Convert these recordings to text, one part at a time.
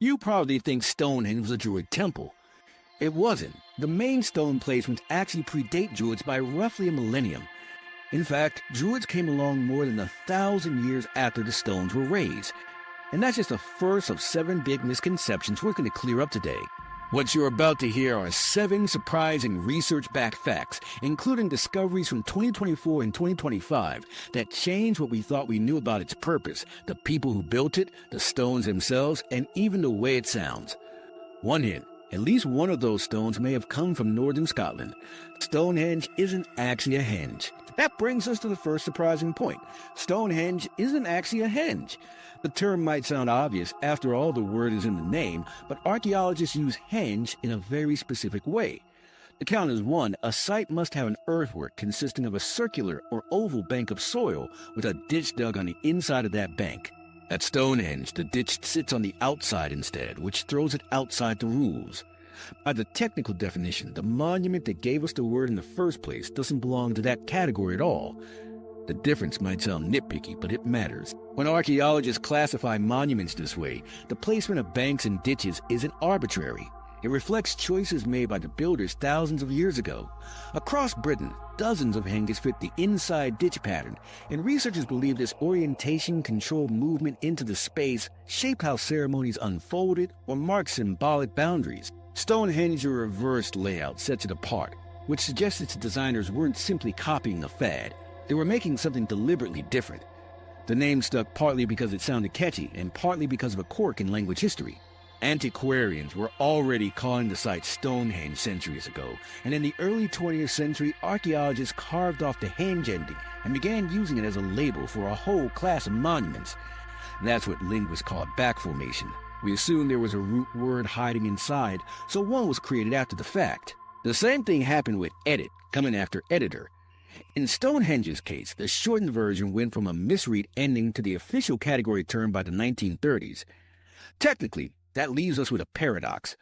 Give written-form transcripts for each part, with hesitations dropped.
You probably think Stonehenge was a Druid temple. It wasn't. The main stone placements actually predate Druids by roughly a millennium. In fact, Druids came along more than 1,000 years after the stones were raised. And that's just the first of 7 big misconceptions we're going to clear up today. What you're about to hear are 7 surprising research-backed facts, including discoveries from 2024 and 2025 that change what we thought we knew about its purpose, the people who built it, the stones themselves, and even the way it sounds. One hint, at least one of those stones may have come from northern Scotland. Stonehenge isn't actually a henge. That brings us to the first surprising point. Stonehenge isn't actually a henge. The term might sound obvious, after all the word is in the name, but archaeologists use henge in a very specific way. To count as one, a site must have an earthwork consisting of a circular or oval bank of soil with a ditch dug on the inside of that bank. At Stonehenge, the ditch sits on the outside instead, which throws it outside the rules. By the technical definition, the monument that gave us the word in the first place doesn't belong to that category at all. The difference might sound nitpicky, but it matters. When archaeologists classify monuments this way, the placement of banks and ditches isn't arbitrary. It reflects choices made by the builders thousands of years ago. Across Britain, dozens of henges fit the inside ditch pattern, and researchers believe this orientation controlled movement into the space, shaped how ceremonies unfolded, or marked symbolic boundaries. Stonehenge's reversed layout sets it apart, which suggests its designers weren't simply copying a fad. They were making something deliberately different. The name stuck partly because it sounded catchy and partly because of a quirk in language history. Antiquarians were already calling the site Stonehenge centuries ago, and in the early 20th century, archaeologists carved off the henge ending and began using it as a label for a whole class of monuments. That's what linguists call backformation. We assumed there was a root word hiding inside, so one was created after the fact. The same thing happened with edit, coming after editor. In Stonehenge's case, the shortened version went from a misread ending to the official category term by the 1930s. Technically, that leaves us with a paradox.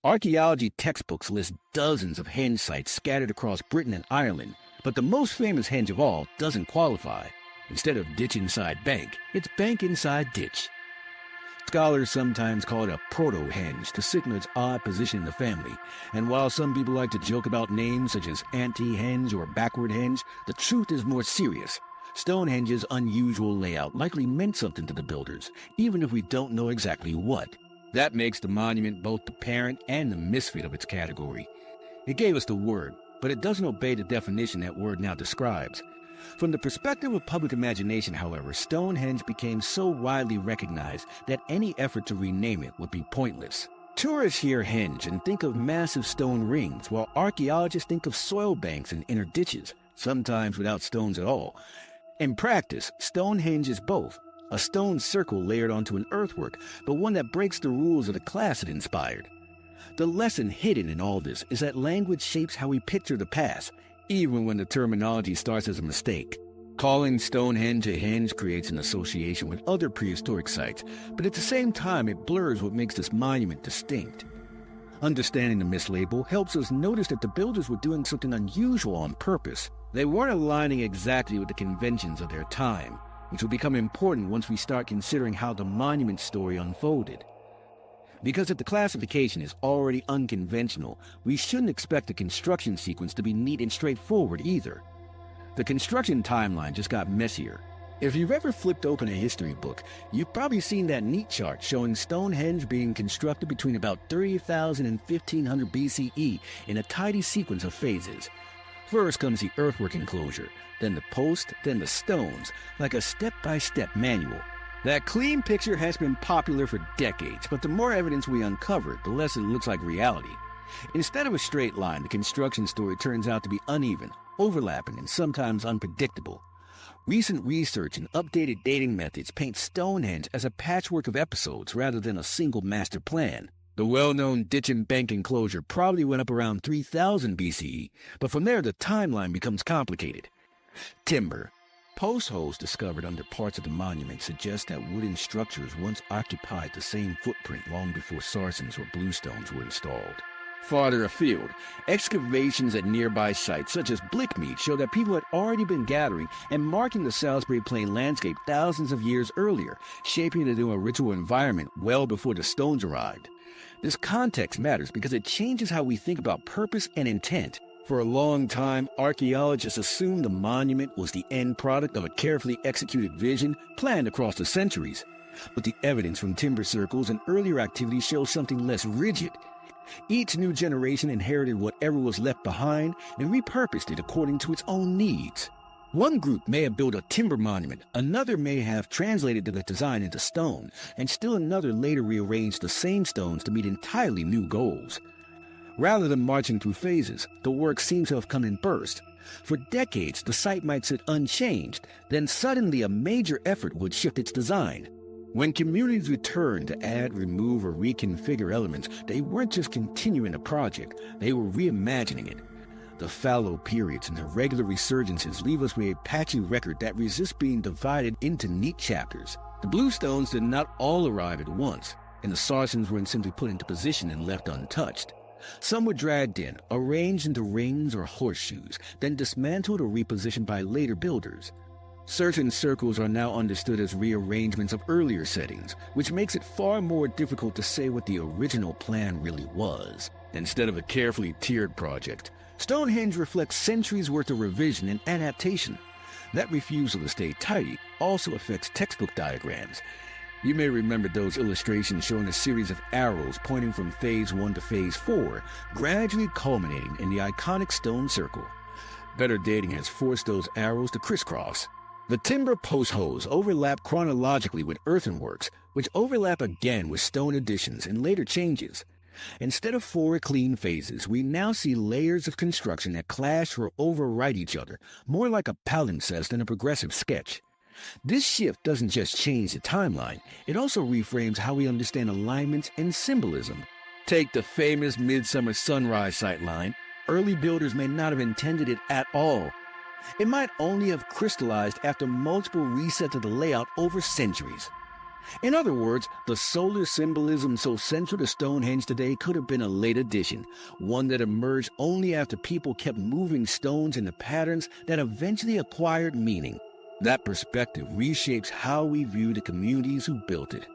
Archaeology textbooks list dozens of henge sites scattered across Britain and Ireland, but the most famous henge of all doesn't qualify. Instead of ditch inside bank, it's bank inside ditch. Scholars sometimes call it a proto-henge to signal its odd position in the family, and while some people like to joke about names such as anti-henge or backward henge, the truth is more serious. Stonehenge's unusual layout likely meant something to the builders, even if we don't know exactly what. That makes the monument both the parent and the misfit of its category. It gave us the word, but it doesn't obey the definition that word now describes. From the perspective of public imagination, however, Stonehenge became so widely recognized that any effort to rename it would be pointless. Tourists hear henge and think of massive stone rings, while archaeologists think of soil banks and inner ditches, sometimes without stones at all. In practice, Stonehenge is both, a stone circle layered onto an earthwork, but one that breaks the rules of the class it inspired. The lesson hidden in all this is that language shapes how we picture the past, even when the terminology starts as a mistake. Calling Stonehenge a henge creates an association with other prehistoric sites, but at the same time it blurs what makes this monument distinct. Understanding the mislabel helps us notice that the builders were doing something unusual on purpose. They weren't aligning exactly with the conventions of their time, which will become important once we start considering how the monument story unfolded. Because if the classification is already unconventional, we shouldn't expect the construction sequence to be neat and straightforward either. The construction timeline just got messier. If you've ever flipped open a history book, you've probably seen that neat chart showing Stonehenge being constructed between about 30,000 and 1500 BCE in a tidy sequence of phases. First comes the earthwork enclosure, then the post, then the stones, like a step-by-step manual. That clean picture has been popular for decades, but the more evidence we uncover, the less it looks like reality. Instead of a straight line, the construction story turns out to be uneven, overlapping, and sometimes unpredictable. Recent research and updated dating methods paint Stonehenge as a patchwork of episodes rather than a single master plan. The well-known ditch and bank enclosure probably went up around 3000 BCE, but from there the timeline becomes complicated. Timber. Post holes discovered under parts of the monument suggest that wooden structures once occupied the same footprint long before Sarsens or bluestones were installed. Farther afield, excavations at nearby sites such as Blickmead show that people had already been gathering and marking the Salisbury Plain landscape thousands of years earlier, shaping it into a ritual environment well before the stones arrived. This context matters because it changes how we think about purpose and intent. For a long time, archaeologists assumed the monument was the end product of a carefully executed vision planned across the centuries. But the evidence from timber circles and earlier activity shows something less rigid. Each new generation inherited whatever was left behind and repurposed it according to its own needs. One group may have built a timber monument, another may have translated the design into stone, and still another later rearranged the same stones to meet entirely new goals. Rather than marching through phases, the work seems to have come in bursts. For decades, the site might sit unchanged, then suddenly a major effort would shift its design. When communities returned to add, remove, or reconfigure elements, they weren't just continuing a project, they were reimagining it. The fallow periods and irregular resurgences leave us with a patchy record that resists being divided into neat chapters. The bluestones did not all arrive at once, and the Sarsens weren't simply put into position and left untouched. Some were dragged in, arranged into rings or horseshoes, then dismantled or repositioned by later builders. Certain circles are now understood as rearrangements of earlier settings, which makes it far more difficult to say what the original plan really was. Instead of a carefully tiered project, Stonehenge reflects centuries' worth of revision and adaptation. That refusal to stay tidy also affects textbook diagrams. You may remember those illustrations showing a series of arrows pointing from Phase 1 to Phase 4, gradually culminating in the iconic stone circle. Better dating has forced those arrows to crisscross. The timber post holes overlap chronologically with earthenworks, which overlap again with stone additions and later changes. Instead of 4 clean phases, we now see layers of construction that clash or overwrite each other, more like a palimpsest than a progressive sketch. This shift doesn't just change the timeline, it also reframes how we understand alignments and symbolism. Take the famous Midsummer Sunrise sightline. Early builders may not have intended it at all. It might only have crystallized after multiple resets of the layout over centuries. In other words, the solar symbolism so central to Stonehenge today could have been a late addition, one that emerged only after people kept moving stones into patterns that eventually acquired meaning. That perspective reshapes how we view the communities who built it.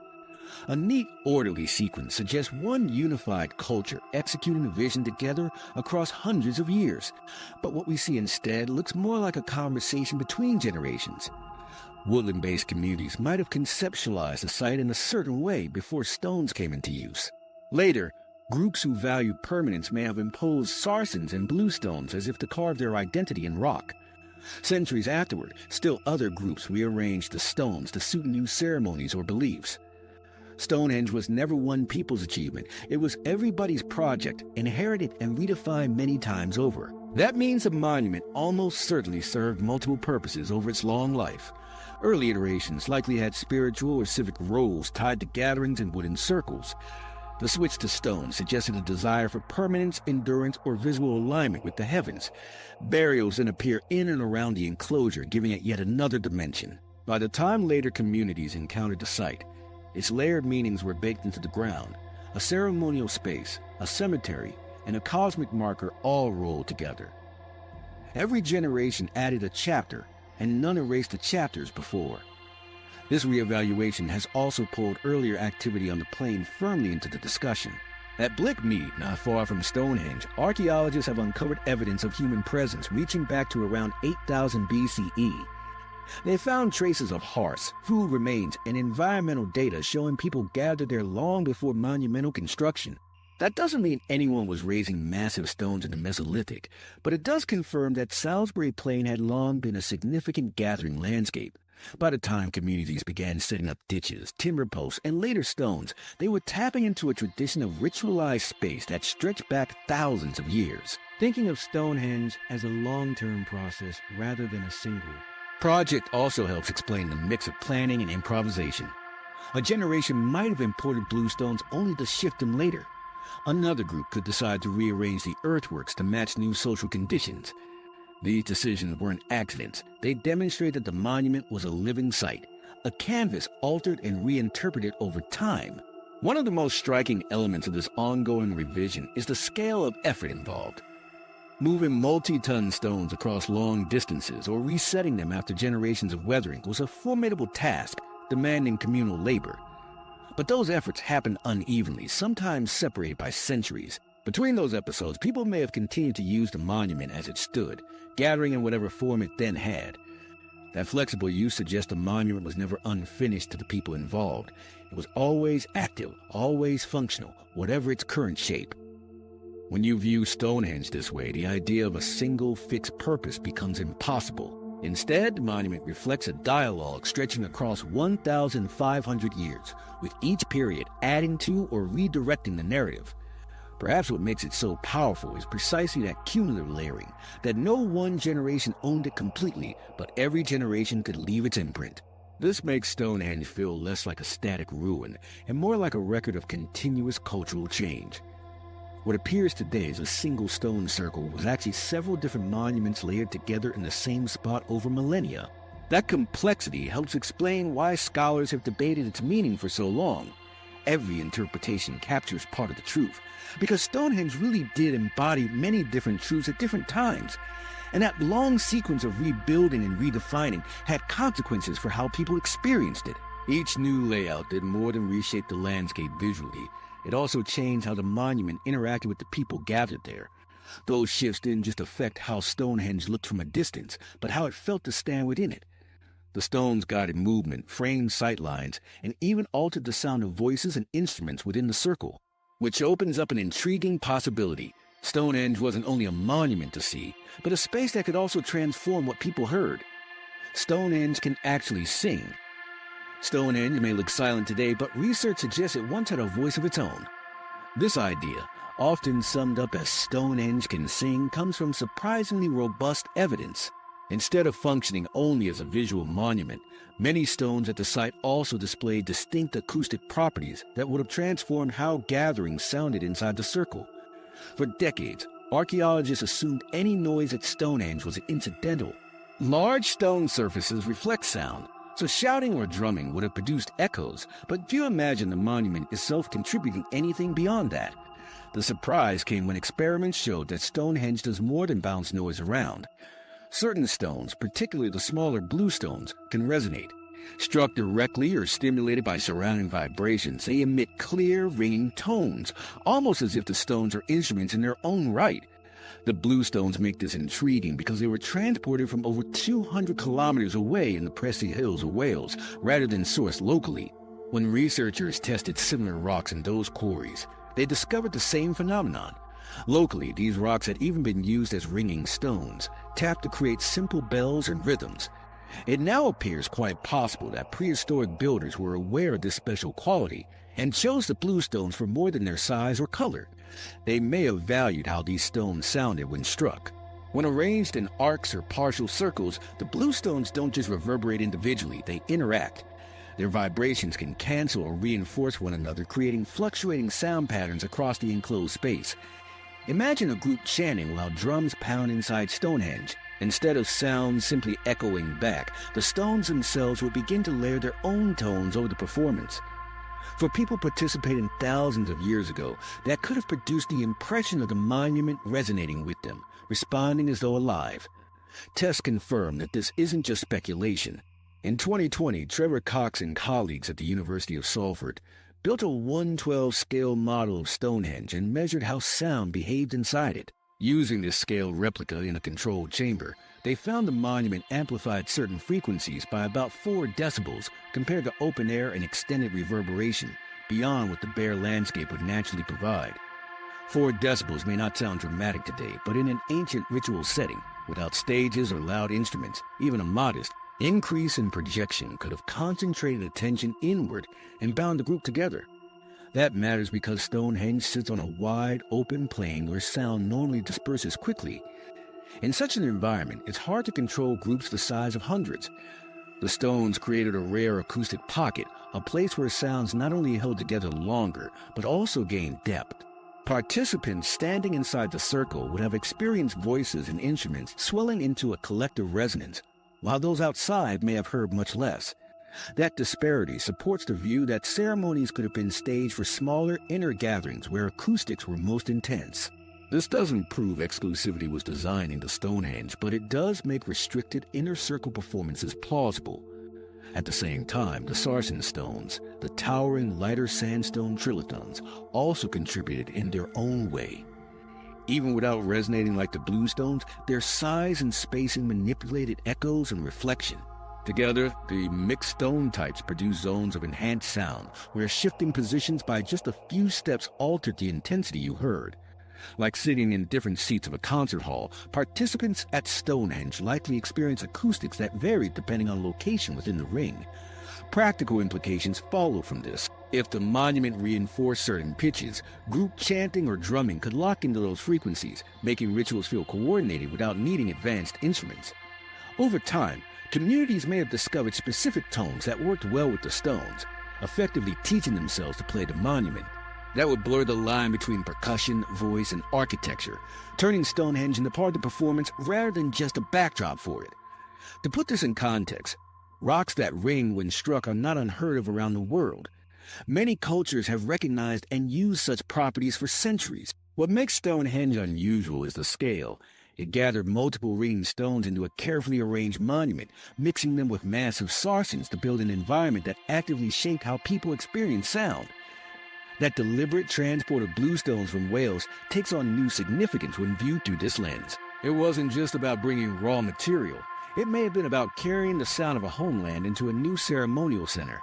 A neat, orderly sequence suggests one unified culture executing a vision together across hundreds of years. But what we see instead looks more like a conversation between generations. Woodland-based communities might have conceptualized the site in a certain way before stones came into use. Later, groups who value permanence may have imposed sarsens and bluestones as if to carve their identity in rock. Centuries afterward, still other groups rearranged the stones to suit new ceremonies or beliefs. Stonehenge was never one people's achievement. It was everybody's project, inherited and redefined many times over. That means the monument almost certainly served multiple purposes over its long life. Early iterations likely had spiritual or civic roles tied to gatherings in wooden circles. The switch to stone suggested a desire for permanence, endurance, or visual alignment with the heavens. Burials then appear in and around the enclosure, giving it yet another dimension. By the time later communities encountered the site, its layered meanings were baked into the ground. A ceremonial space, a cemetery, and a cosmic marker all rolled together. Every generation added a chapter, and none erased the chapters before. This reevaluation has also pulled earlier activity on the plain firmly into the discussion. At Blickmead, not far from Stonehenge, archaeologists have uncovered evidence of human presence reaching back to around 8000 BCE. They found traces of hearths, food remains, and environmental data showing people gathered there long before monumental construction. That doesn't mean anyone was raising massive stones in the Mesolithic, but it does confirm that Salisbury Plain had long been a significant gathering landscape. By the time communities began setting up ditches, timber posts, and later stones, they were tapping into a tradition of ritualized space that stretched back thousands of years. Thinking of Stonehenge as a long-term process rather than a single project also helps explain the mix of planning and improvisation. A generation might have imported bluestones only to shift them later. Another group could decide to rearrange the earthworks to match new social conditions. These decisions weren't accidents. They demonstrated the monument was a living site, a canvas altered and reinterpreted over time. One of the most striking elements of this ongoing revision is the scale of effort involved. Moving multi-ton stones across long distances or resetting them after generations of weathering was a formidable task, demanding communal labor. But those efforts happened unevenly, sometimes separated by centuries. Between those episodes, people may have continued to use the monument as it stood, gathering in whatever form it then had. That flexible use suggests the monument was never unfinished to the people involved. It was always active, always functional, whatever its current shape. When you view Stonehenge this way, the idea of a single fixed purpose becomes impossible. Instead, the monument reflects a dialogue stretching across 1,500 years, with each period adding to or redirecting the narrative. Perhaps what makes it so powerful is precisely that cumulative layering, that no one generation owned it completely, but every generation could leave its imprint. This makes Stonehenge feel less like a static ruin and more like a record of continuous cultural change. What appears today as a single stone circle was actually several different monuments layered together in the same spot over millennia. That complexity helps explain why scholars have debated its meaning for so long. Every interpretation captures part of the truth, because Stonehenge really did embody many different truths at different times, and that long sequence of rebuilding and redefining had consequences for how people experienced it. Each new layout did more than reshape the landscape visually. It also changed how the monument interacted with the people gathered there. Those shifts didn't just affect how Stonehenge looked from a distance, but how it felt to stand within it. The stones guided movement, framed sightlines, and even altered the sound of voices and instruments within the circle, which opens up an intriguing possibility. Stonehenge wasn't only a monument to see, but a space that could also transform what people heard. Stonehenge can actually sing. Stonehenge may look silent today, but research suggests it once had a voice of its own. This idea, often summed up as Stonehenge can sing, comes from surprisingly robust evidence. Instead of functioning only as a visual monument, many stones at the site also displayed distinct acoustic properties that would have transformed how gatherings sounded inside the circle. For decades, archaeologists assumed any noise at Stonehenge was incidental. Large stone surfaces reflect sound, so shouting or drumming would have produced echoes, but few imagine the monument itself contributing anything beyond that. The surprise came when experiments showed that Stonehenge does more than bounce noise around. Certain stones, particularly the smaller blue stones, can resonate. Struck directly or stimulated by surrounding vibrations, they emit clear, ringing tones, almost as if the stones are instruments in their own right. The blue stones make this intriguing because they were transported from over 200 kilometers away in the Pressy Hills of Wales, rather than sourced locally. When researchers tested similar rocks in those quarries, they discovered the same phenomenon. Locally, these rocks had even been used as ringing stones, tapped to create simple bells and rhythms. It now appears quite possible that prehistoric builders were aware of this special quality and chose the blue stones for more than their size or color. They may have valued how these stones sounded when struck. When arranged in arcs or partial circles, the blue stones don't just reverberate individually, they interact. Their vibrations can cancel or reinforce one another, creating fluctuating sound patterns across the enclosed space. Imagine a group chanting while drums pound inside Stonehenge. Instead of sounds simply echoing back, the stones themselves would begin to layer their own tones over the performance. For people participating thousands of years ago, that could have produced the impression of the monument resonating with them, responding as though alive. Tests confirm that this isn't just speculation. In 2020, Trevor Cox and colleagues at the University of Salford built a 1/12 scale model of Stonehenge and measured how sound behaved inside it. Using this scale replica in a controlled chamber, they found the monument amplified certain frequencies by about 4 decibels compared to open air and extended reverberation, beyond what the bare landscape would naturally provide. 4 decibels may not sound dramatic today, but in an ancient ritual setting, without stages or loud instruments, even a modest increase in projection could have concentrated attention inward and bound the group together. That matters because Stonehenge sits on a wide, open plain where sound normally disperses quickly. In such an environment, it's hard to control groups the size of hundreds. The stones created a rare acoustic pocket, a place where sounds not only held together longer, but also gained depth. Participants standing inside the circle would have experienced voices and instruments swelling into a collective resonance, while those outside may have heard much less. That disparity supports the view that ceremonies could have been staged for smaller inner gatherings where acoustics were most intense. This doesn't prove exclusivity was designing the Stonehenge, but it does make restricted inner circle performances plausible. At the same time, the Sarsen stones, the towering lighter sandstone trilithons, also contributed in their own way. Even without resonating like the blue stones, their size and spacing manipulated echoes and reflection. Together, the mixed stone types produce zones of enhanced sound, where shifting positions by just a few steps altered the intensity you heard. Like sitting in different seats of a concert hall, participants at Stonehenge likely experience acoustics that varied depending on location within the ring. Practical implications follow from this. If the monument reinforced certain pitches, group chanting or drumming could lock into those frequencies, making rituals feel coordinated without needing advanced instruments. Over time, communities may have discovered specific tones that worked well with the stones, effectively teaching themselves to play the monument. That would blur the line between percussion, voice, and architecture, turning Stonehenge into part of the performance rather than just a backdrop for it. To put this in context, rocks that ring when struck are not unheard of around the world. Many cultures have recognized and used such properties for centuries. What makes Stonehenge unusual is the scale. It gathered multiple ringing stones into a carefully arranged monument, mixing them with massive sarsens to build an environment that actively shaped how people experience sound. That deliberate transport of blue stones from Wales takes on new significance when viewed through this lens. It wasn't just about bringing raw material. It may have been about carrying the sound of a homeland into a new ceremonial center.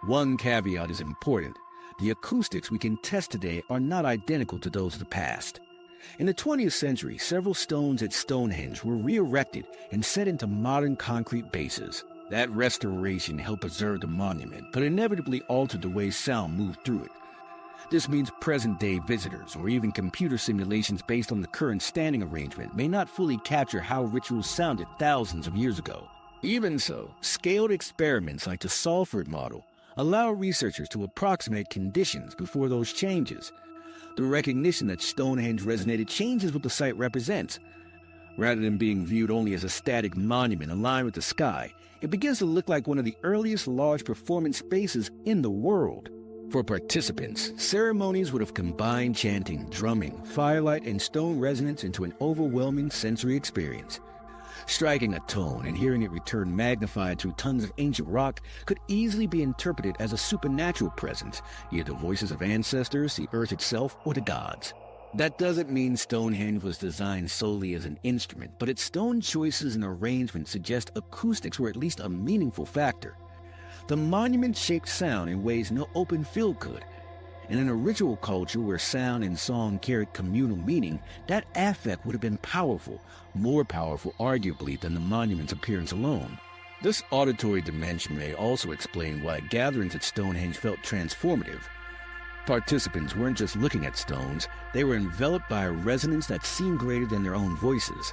One caveat is important. The acoustics we can test today are not identical to those of the past. In the 20th century, several stones at Stonehenge were re-erected and set into modern concrete bases. That restoration helped preserve the monument, but inevitably altered the way sound moved through it. This means present-day visitors, or even computer simulations based on the current standing arrangement, may not fully capture how rituals sounded thousands of years ago. Even so, scaled experiments like the Salford model allow researchers to approximate conditions before those changes. The recognition that Stonehenge resonated changes what the site represents. Rather than being viewed only as a static monument aligned with the sky, it begins to look like one of the earliest large performance spaces in the world. For participants, ceremonies would have combined chanting, drumming, firelight, and stone resonance into an overwhelming sensory experience. Striking a tone and hearing it return magnified through tons of ancient rock could easily be interpreted as a supernatural presence, either the voices of ancestors, the earth itself, or the gods. That doesn't mean Stonehenge was designed solely as an instrument, but its stone choices and arrangement suggest acoustics were at least a meaningful factor. The monument shaped sound in ways no open field could, and in a ritual culture where sound and song carried communal meaning, that affect would have been powerful, more powerful arguably than the monument's appearance alone. This auditory dimension may also explain why gatherings at Stonehenge felt transformative. Participants weren't just looking at stones, they were enveloped by a resonance that seemed greater than their own voices.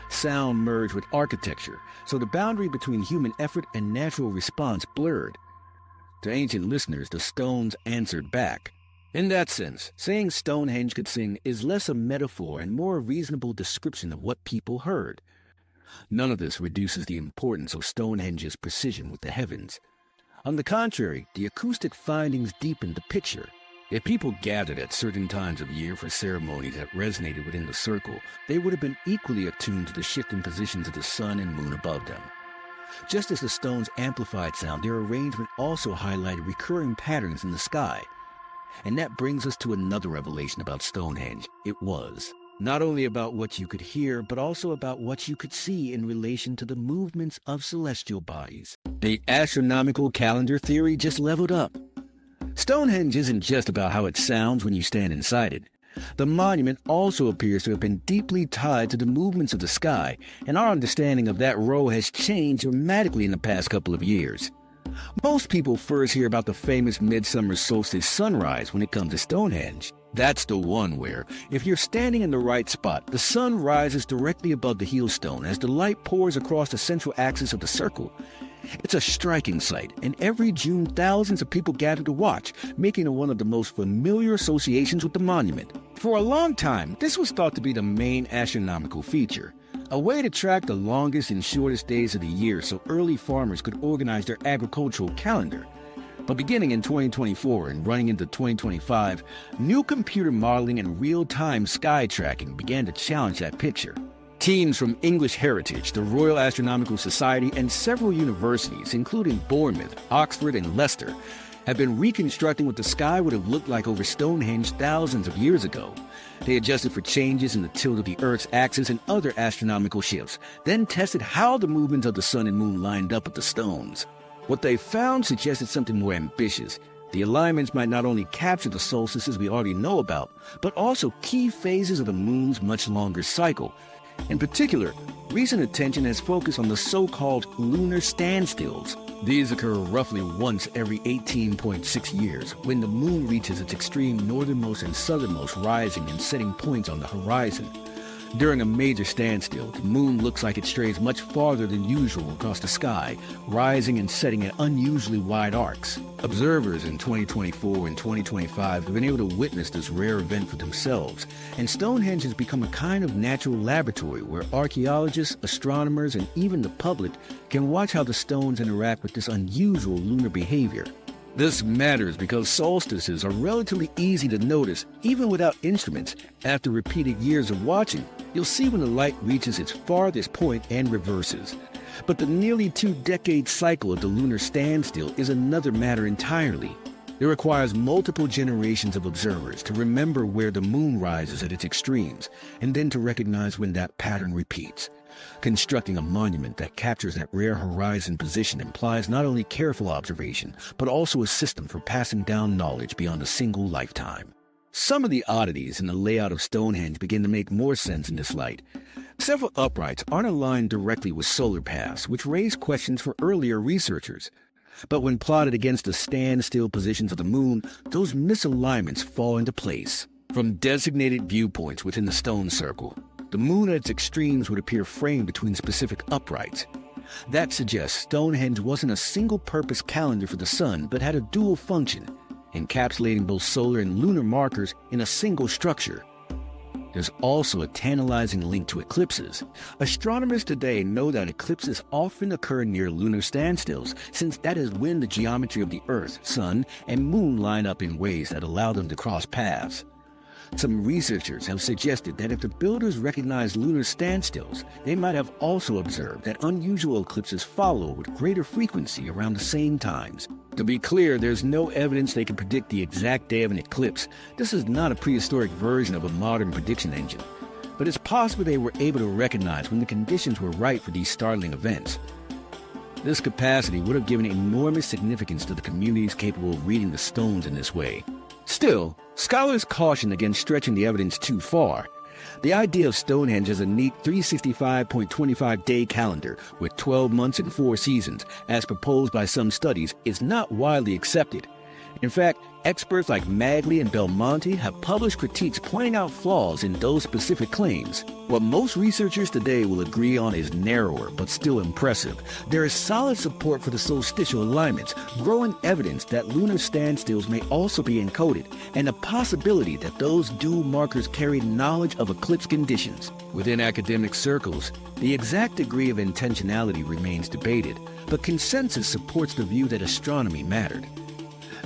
Sound merged with architecture, so the boundary between human effort and natural response blurred. To ancient listeners, the stones answered back. In that sense, saying Stonehenge could sing is less a metaphor and more a reasonable description of what people heard. None of this reduces the importance of Stonehenge's precision with the heavens. On the contrary, the acoustic findings deepened the picture. If people gathered at certain times of year for ceremonies that resonated within the circle, they would have been equally attuned to the shifting positions of the sun and moon above them. Just as the stones amplified sound, their arrangement also highlighted recurring patterns in the sky. And that brings us to another revelation about Stonehenge. It was not only about what you could hear, but also about what you could see in relation to the movements of celestial bodies. The astronomical calendar theory just leveled up. Stonehenge isn't just about how it sounds when you stand inside it. The monument also appears to have been deeply tied to the movements of the sky, and our understanding of that role has changed dramatically in the past couple of years. Most people first hear about the famous midsummer solstice sunrise when it comes to Stonehenge. That's the one where, if you're standing in the right spot, the sun rises directly above the heel stone as the light pours across the central axis of the circle. It's a striking sight, and every June thousands of people gather to watch, making it one of the most familiar associations with the monument. For a long time, this was thought to be the main astronomical feature, a way to track the longest and shortest days of the year so early farmers could organize their agricultural calendar. But beginning in 2024 and running into 2025, new computer modeling and real-time sky tracking began to challenge that picture. Teams from English Heritage, the Royal Astronomical Society, and several universities, including Bournemouth, Oxford, and Leicester, have been reconstructing what the sky would have looked like over Stonehenge thousands of years ago. They adjusted for changes in the tilt of the Earth's axis and other astronomical shifts, then tested how the movements of the sun and moon lined up with the stones. What they found suggested something more ambitious. The alignments might not only capture the solstices we already know about, but also key phases of the moon's much longer cycle. In particular, recent attention has focused on the so-called lunar standstills. These occur roughly once every 18.6 years, when the moon reaches its extreme northernmost and southernmost rising and setting points on the horizon. During a major standstill, the moon looks like it strays much farther than usual across the sky, rising and setting in unusually wide arcs. Observers in 2024 and 2025 have been able to witness this rare event for themselves, and Stonehenge has become a kind of natural laboratory where archaeologists, astronomers, and even the public can watch how the stones interact with this unusual lunar behavior. This matters because solstices are relatively easy to notice, even without instruments. After repeated years of watching, you'll see when the light reaches its farthest point and reverses. But the nearly 2-decade cycle of the lunar standstill is another matter entirely. It requires multiple generations of observers to remember where the moon rises at its extremes, and then to recognize when that pattern repeats. Constructing a monument that captures that rare horizon position implies not only careful observation, but also a system for passing down knowledge beyond a single lifetime. Some of the oddities in the layout of Stonehenge begin to make more sense in this light. Several uprights aren't aligned directly with solar paths, which raise questions for earlier researchers. But when plotted against the standstill positions of the moon, those misalignments fall into place. From designated viewpoints within the stone circle, the moon at its extremes would appear framed between specific uprights. That suggests Stonehenge wasn't a single-purpose calendar for the sun, but had a dual function, encapsulating both solar and lunar markers in a single structure. There's also a tantalizing link to eclipses. Astronomers today know that eclipses often occur near lunar standstills, since that is when the geometry of the Earth, Sun, and Moon line up in ways that allow them to cross paths. Some researchers have suggested that if the builders recognized lunar standstills, they might have also observed that unusual eclipses follow with greater frequency around the same times. To be clear, there's no evidence they can predict the exact day of an eclipse. This is not a prehistoric version of a modern prediction engine. But it's possible they were able to recognize when the conditions were right for these startling events. This capacity would have given enormous significance to the communities capable of reading the stones in this way. Still, scholars caution against stretching the evidence too far. The idea of Stonehenge as a neat 365.25-day calendar with 12 months and 4 seasons, as proposed by some studies, is not widely accepted. In fact, experts like Magley and Belmonte have published critiques pointing out flaws in those specific claims. What most researchers today will agree on is narrower, but still impressive. There is solid support for the solstitial alignments, growing evidence that lunar standstills may also be encoded, and the possibility that those dual markers carry knowledge of eclipse conditions. Within academic circles, the exact degree of intentionality remains debated, but consensus supports the view that astronomy mattered.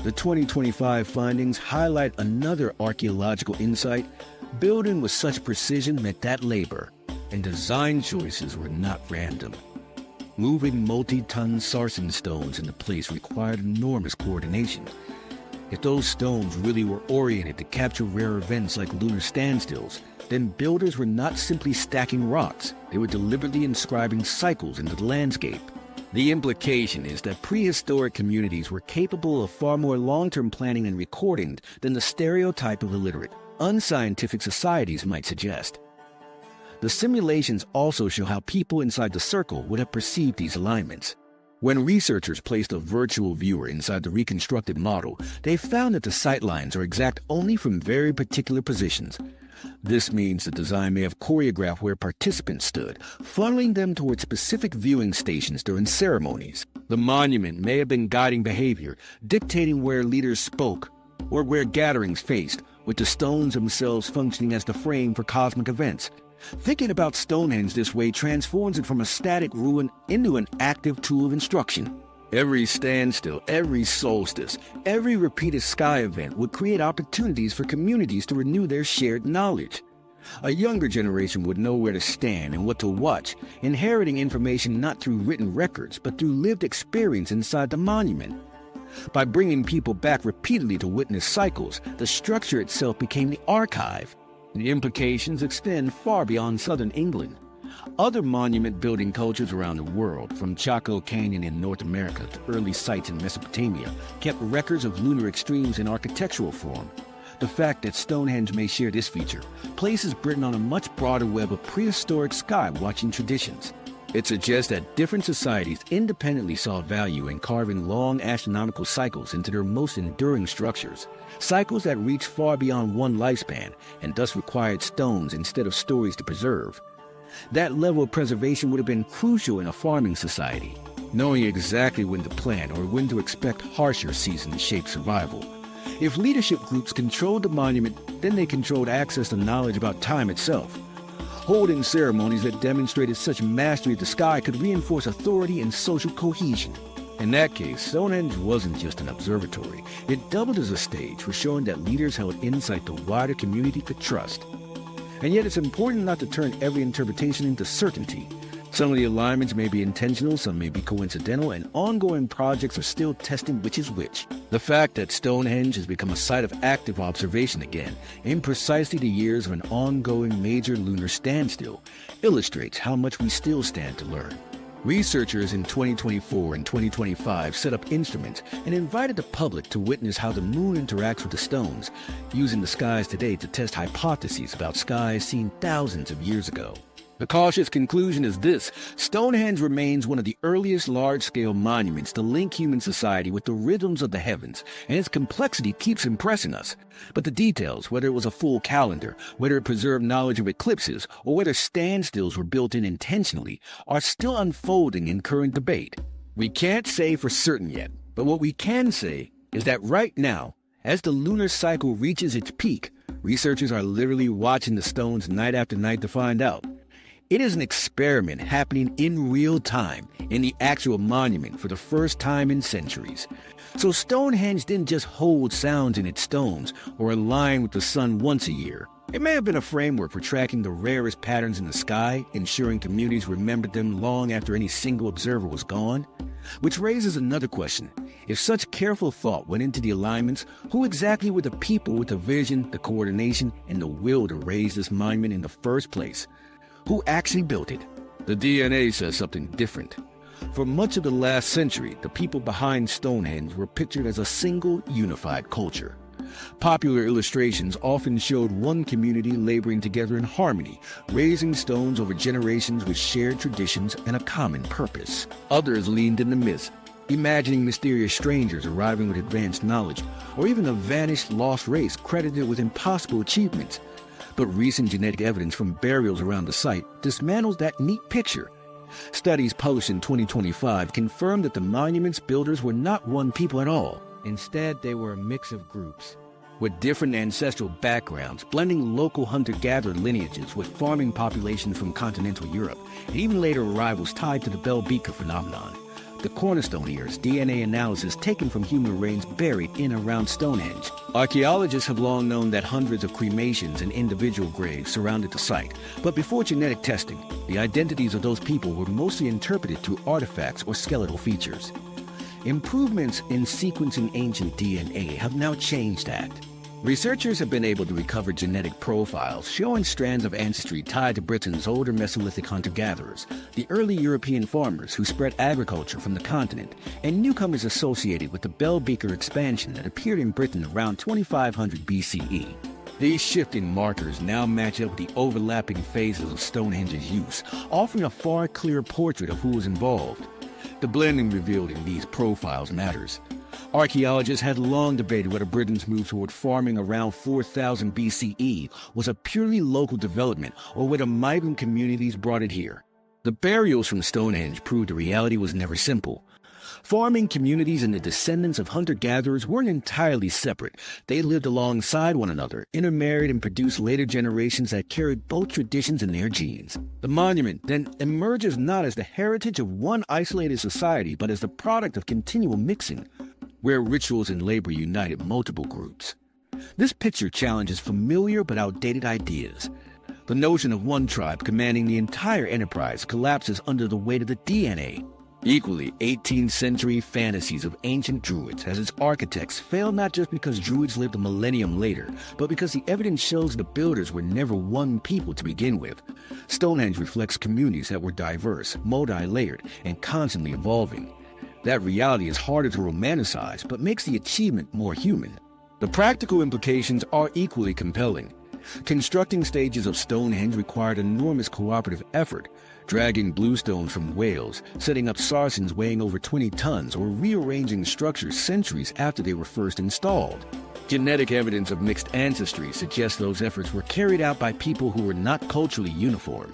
The 2025 findings highlight another archaeological insight. Building with such precision meant that labor and design choices were not random. Moving multi-ton Sarsen stones into place required enormous coordination. If those stones really were oriented to capture rare events like lunar standstills, then builders were not simply stacking rocks, they were deliberately inscribing cycles into the landscape. The implication is that prehistoric communities were capable of far more long-term planning and recording than the stereotype of illiterate, unscientific societies might suggest. The simulations also show how people inside the circle would have perceived these alignments. When researchers placed a virtual viewer inside the reconstructed model, they found that the sightlines are exact only from very particular positions. This means the design may have choreographed where participants stood, funneling them toward specific viewing stations during ceremonies. The monument may have been guiding behavior, dictating where leaders spoke or where gatherings faced, with the stones themselves functioning as the frame for cosmic events. Thinking about Stonehenge this way transforms it from a static ruin into an active tool of instruction. Every standstill, every solstice, every repeated sky event would create opportunities for communities to renew their shared knowledge. A younger generation would know where to stand and what to watch, inheriting information not through written records, but through lived experience inside the monument. By bringing people back repeatedly to witness cycles, the structure itself became the archive. The implications extend far beyond southern England. Other monument-building cultures around the world, from Chaco Canyon in North America to early sites in Mesopotamia, kept records of lunar extremes in architectural form. The fact that Stonehenge may share this feature places Britain on a much broader web of prehistoric sky-watching traditions. It suggests that different societies independently saw value in carving long astronomical cycles into their most enduring structures, cycles that reached far beyond one lifespan and thus required stones instead of stories to preserve. That level of preservation would have been crucial in a farming society, knowing exactly when to plant or when to expect harsher seasons to shape survival. If leadership groups controlled the monument, then they controlled access to knowledge about time itself. Holding ceremonies that demonstrated such mastery of the sky could reinforce authority and social cohesion. In that case, Stonehenge wasn't just an observatory. It doubled as a stage for showing that leaders held insight the wider community could trust. And yet it's important not to turn every interpretation into certainty. Some of the alignments may be intentional, some may be coincidental, and ongoing projects are still testing which is which. The fact that Stonehenge has become a site of active observation again, in precisely the years of an ongoing major lunar standstill, illustrates how much we still stand to learn. Researchers in 2024 and 2025 set up instruments and invited the public to witness how the moon interacts with the stones, using the skies today to test hypotheses about skies seen thousands of years ago. The cautious conclusion is this: Stonehenge remains one of the earliest large-scale monuments to link human society with the rhythms of the heavens, and its complexity keeps impressing us. But the details, whether it was a full calendar, whether it preserved knowledge of eclipses, or whether standstills were built in intentionally, are still unfolding in current debate. We can't say for certain yet, but what we can say is that right now, as the lunar cycle reaches its peak, researchers are literally watching the stones night after night to find out. It is an experiment happening in real time in the actual monument for the first time in centuries. So Stonehenge didn't just hold sounds in its stones or align with the sun once a year. It may have been a framework for tracking the rarest patterns in the sky, ensuring communities remembered them long after any single observer was gone. Which raises another question. If such careful thought went into the alignments, who exactly were the people with the vision, the coordination, and the will to raise this monument in the first place? Who actually built it? The DNA says something different. For much of the last century, the people behind Stonehenge were pictured as a single, unified culture. Popular illustrations often showed one community laboring together in harmony, raising stones over generations with shared traditions and a common purpose. Others leaned in the myth, imagining mysterious strangers arriving with advanced knowledge, or even a vanished lost race credited with impossible achievements. But recent genetic evidence from burials around the site dismantles that neat picture. Studies published in 2025 confirmed that the monument's builders were not one people at all. Instead, they were a mix of groups with different ancestral backgrounds, blending local hunter-gatherer lineages with farming populations from continental Europe, and even later arrivals tied to the Beaker phenomenon. The cornerstone here is DNA analysis taken from human remains buried in and around Stonehenge. Archaeologists have long known that hundreds of cremations and individual graves surrounded the site, but before genetic testing, the identities of those people were mostly interpreted through artifacts or skeletal features. Improvements in sequencing ancient DNA have now changed that. Researchers have been able to recover genetic profiles showing strands of ancestry tied to Britain's older Mesolithic hunter-gatherers, the early European farmers who spread agriculture from the continent, and newcomers associated with the Beaker expansion that appeared in Britain around 2500 BCE. These shifting markers now match up with the overlapping phases of Stonehenge's use, offering a far clearer portrait of who was involved. The blending revealed in these profiles matters. Archaeologists had long debated whether Britain's move toward farming around 4000 BCE was a purely local development or whether migrant communities brought it here. The burials from Stonehenge proved the reality was never simple. Farming communities and the descendants of hunter-gatherers weren't entirely separate. They lived alongside one another, intermarried, and produced later generations that carried both traditions in their genes. The monument then emerges not as the heritage of one isolated society, but as the product of continual mixing, where rituals and labor united multiple groups. This picture challenges familiar but outdated ideas. The notion of one tribe commanding the entire enterprise collapses under the weight of the DNA. Equally, 18th century fantasies of ancient Druids as its architects fail not just because Druids lived a millennium later, but because the evidence shows the builders were never one people to begin with. Stonehenge reflects communities that were diverse, multi-layered, and constantly evolving. That reality is harder to romanticize, but makes the achievement more human. The practical implications are equally compelling. Constructing stages of Stonehenge required enormous cooperative effort, dragging bluestones from Wales, setting up Sarsens weighing over 20 tons, or rearranging structures centuries after they were first installed. Genetic evidence of mixed ancestry suggests those efforts were carried out by people who were not culturally uniform.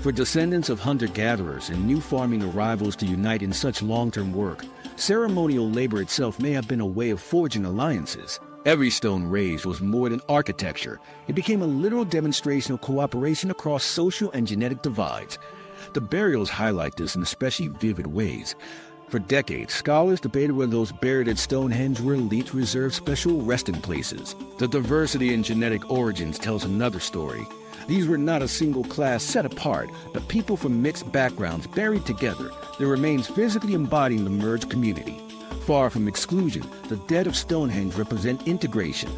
For descendants of hunter-gatherers and new farming arrivals to unite in such long-term work, ceremonial labor itself may have been a way of forging alliances. Every stone raised was more than architecture. It became a literal demonstration of cooperation across social and genetic divides. The burials highlight this in especially vivid ways. For decades, scholars debated whether those buried at Stonehenge were elite reserved special resting places. The diversity in genetic origins tells another story. These were not a single class set apart, but people from mixed backgrounds buried together, their remains physically embodying the merged community. Far from exclusion, the dead of Stonehenge represent integration.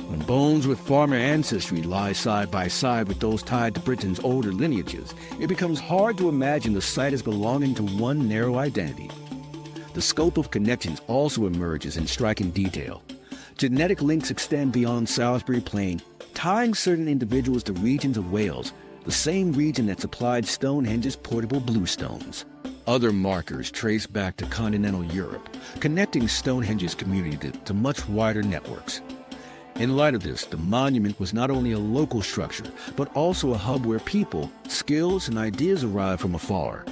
When bones with farmer ancestry lie side by side with those tied to Britain's older lineages, it becomes hard to imagine the site as belonging to one narrow identity. The scope of connections also emerges in striking detail. Genetic links extend beyond Salisbury Plain, tying certain individuals to regions of Wales, the same region that supplied Stonehenge's portable bluestones. Other markers trace back to continental Europe, connecting Stonehenge's community to much wider networks. In light of this, the monument was not only a local structure, but also a hub where people, skills, and ideas arrived from afar.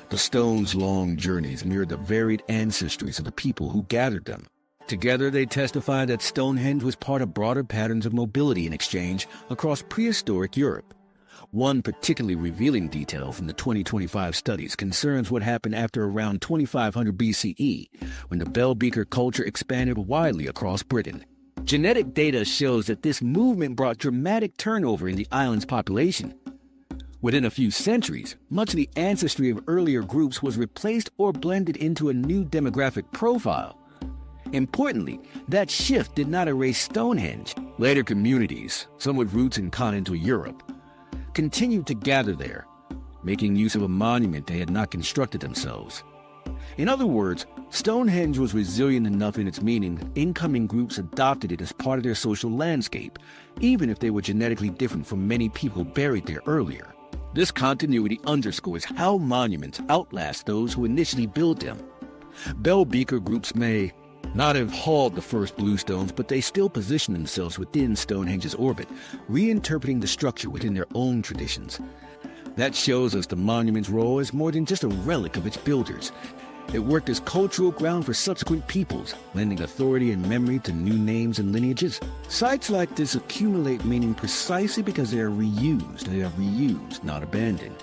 The stone's long journeys mirrored the varied ancestries of the people who gathered them. Together, they testify that Stonehenge was part of broader patterns of mobility and exchange across prehistoric Europe. One particularly revealing detail from the 2025 studies concerns what happened after around 2500 BCE, when the Beaker culture expanded widely across Britain. Genetic data shows that this movement brought dramatic turnover in the island's population. Within a few centuries, much of the ancestry of earlier groups was replaced or blended into a new demographic profile. Importantly, that shift did not erase Stonehenge. Later communities, some with roots in continental Europe, continued to gather there, making use of a monument they had not constructed themselves. In other words, Stonehenge was resilient enough in its meaning that incoming groups adopted it as part of their social landscape, even if they were genetically different from many people buried there earlier. This continuity underscores how monuments outlast those who initially built them. Beaker groups may not have hauled the first bluestones, but they still position themselves within Stonehenge's orbit, reinterpreting the structure within their own traditions. That shows us the monument's role as more than just a relic of its builders. It worked as cultural ground for subsequent peoples, lending authority and memory to new names and lineages. Sites like this accumulate meaning precisely because they are reused, not abandoned.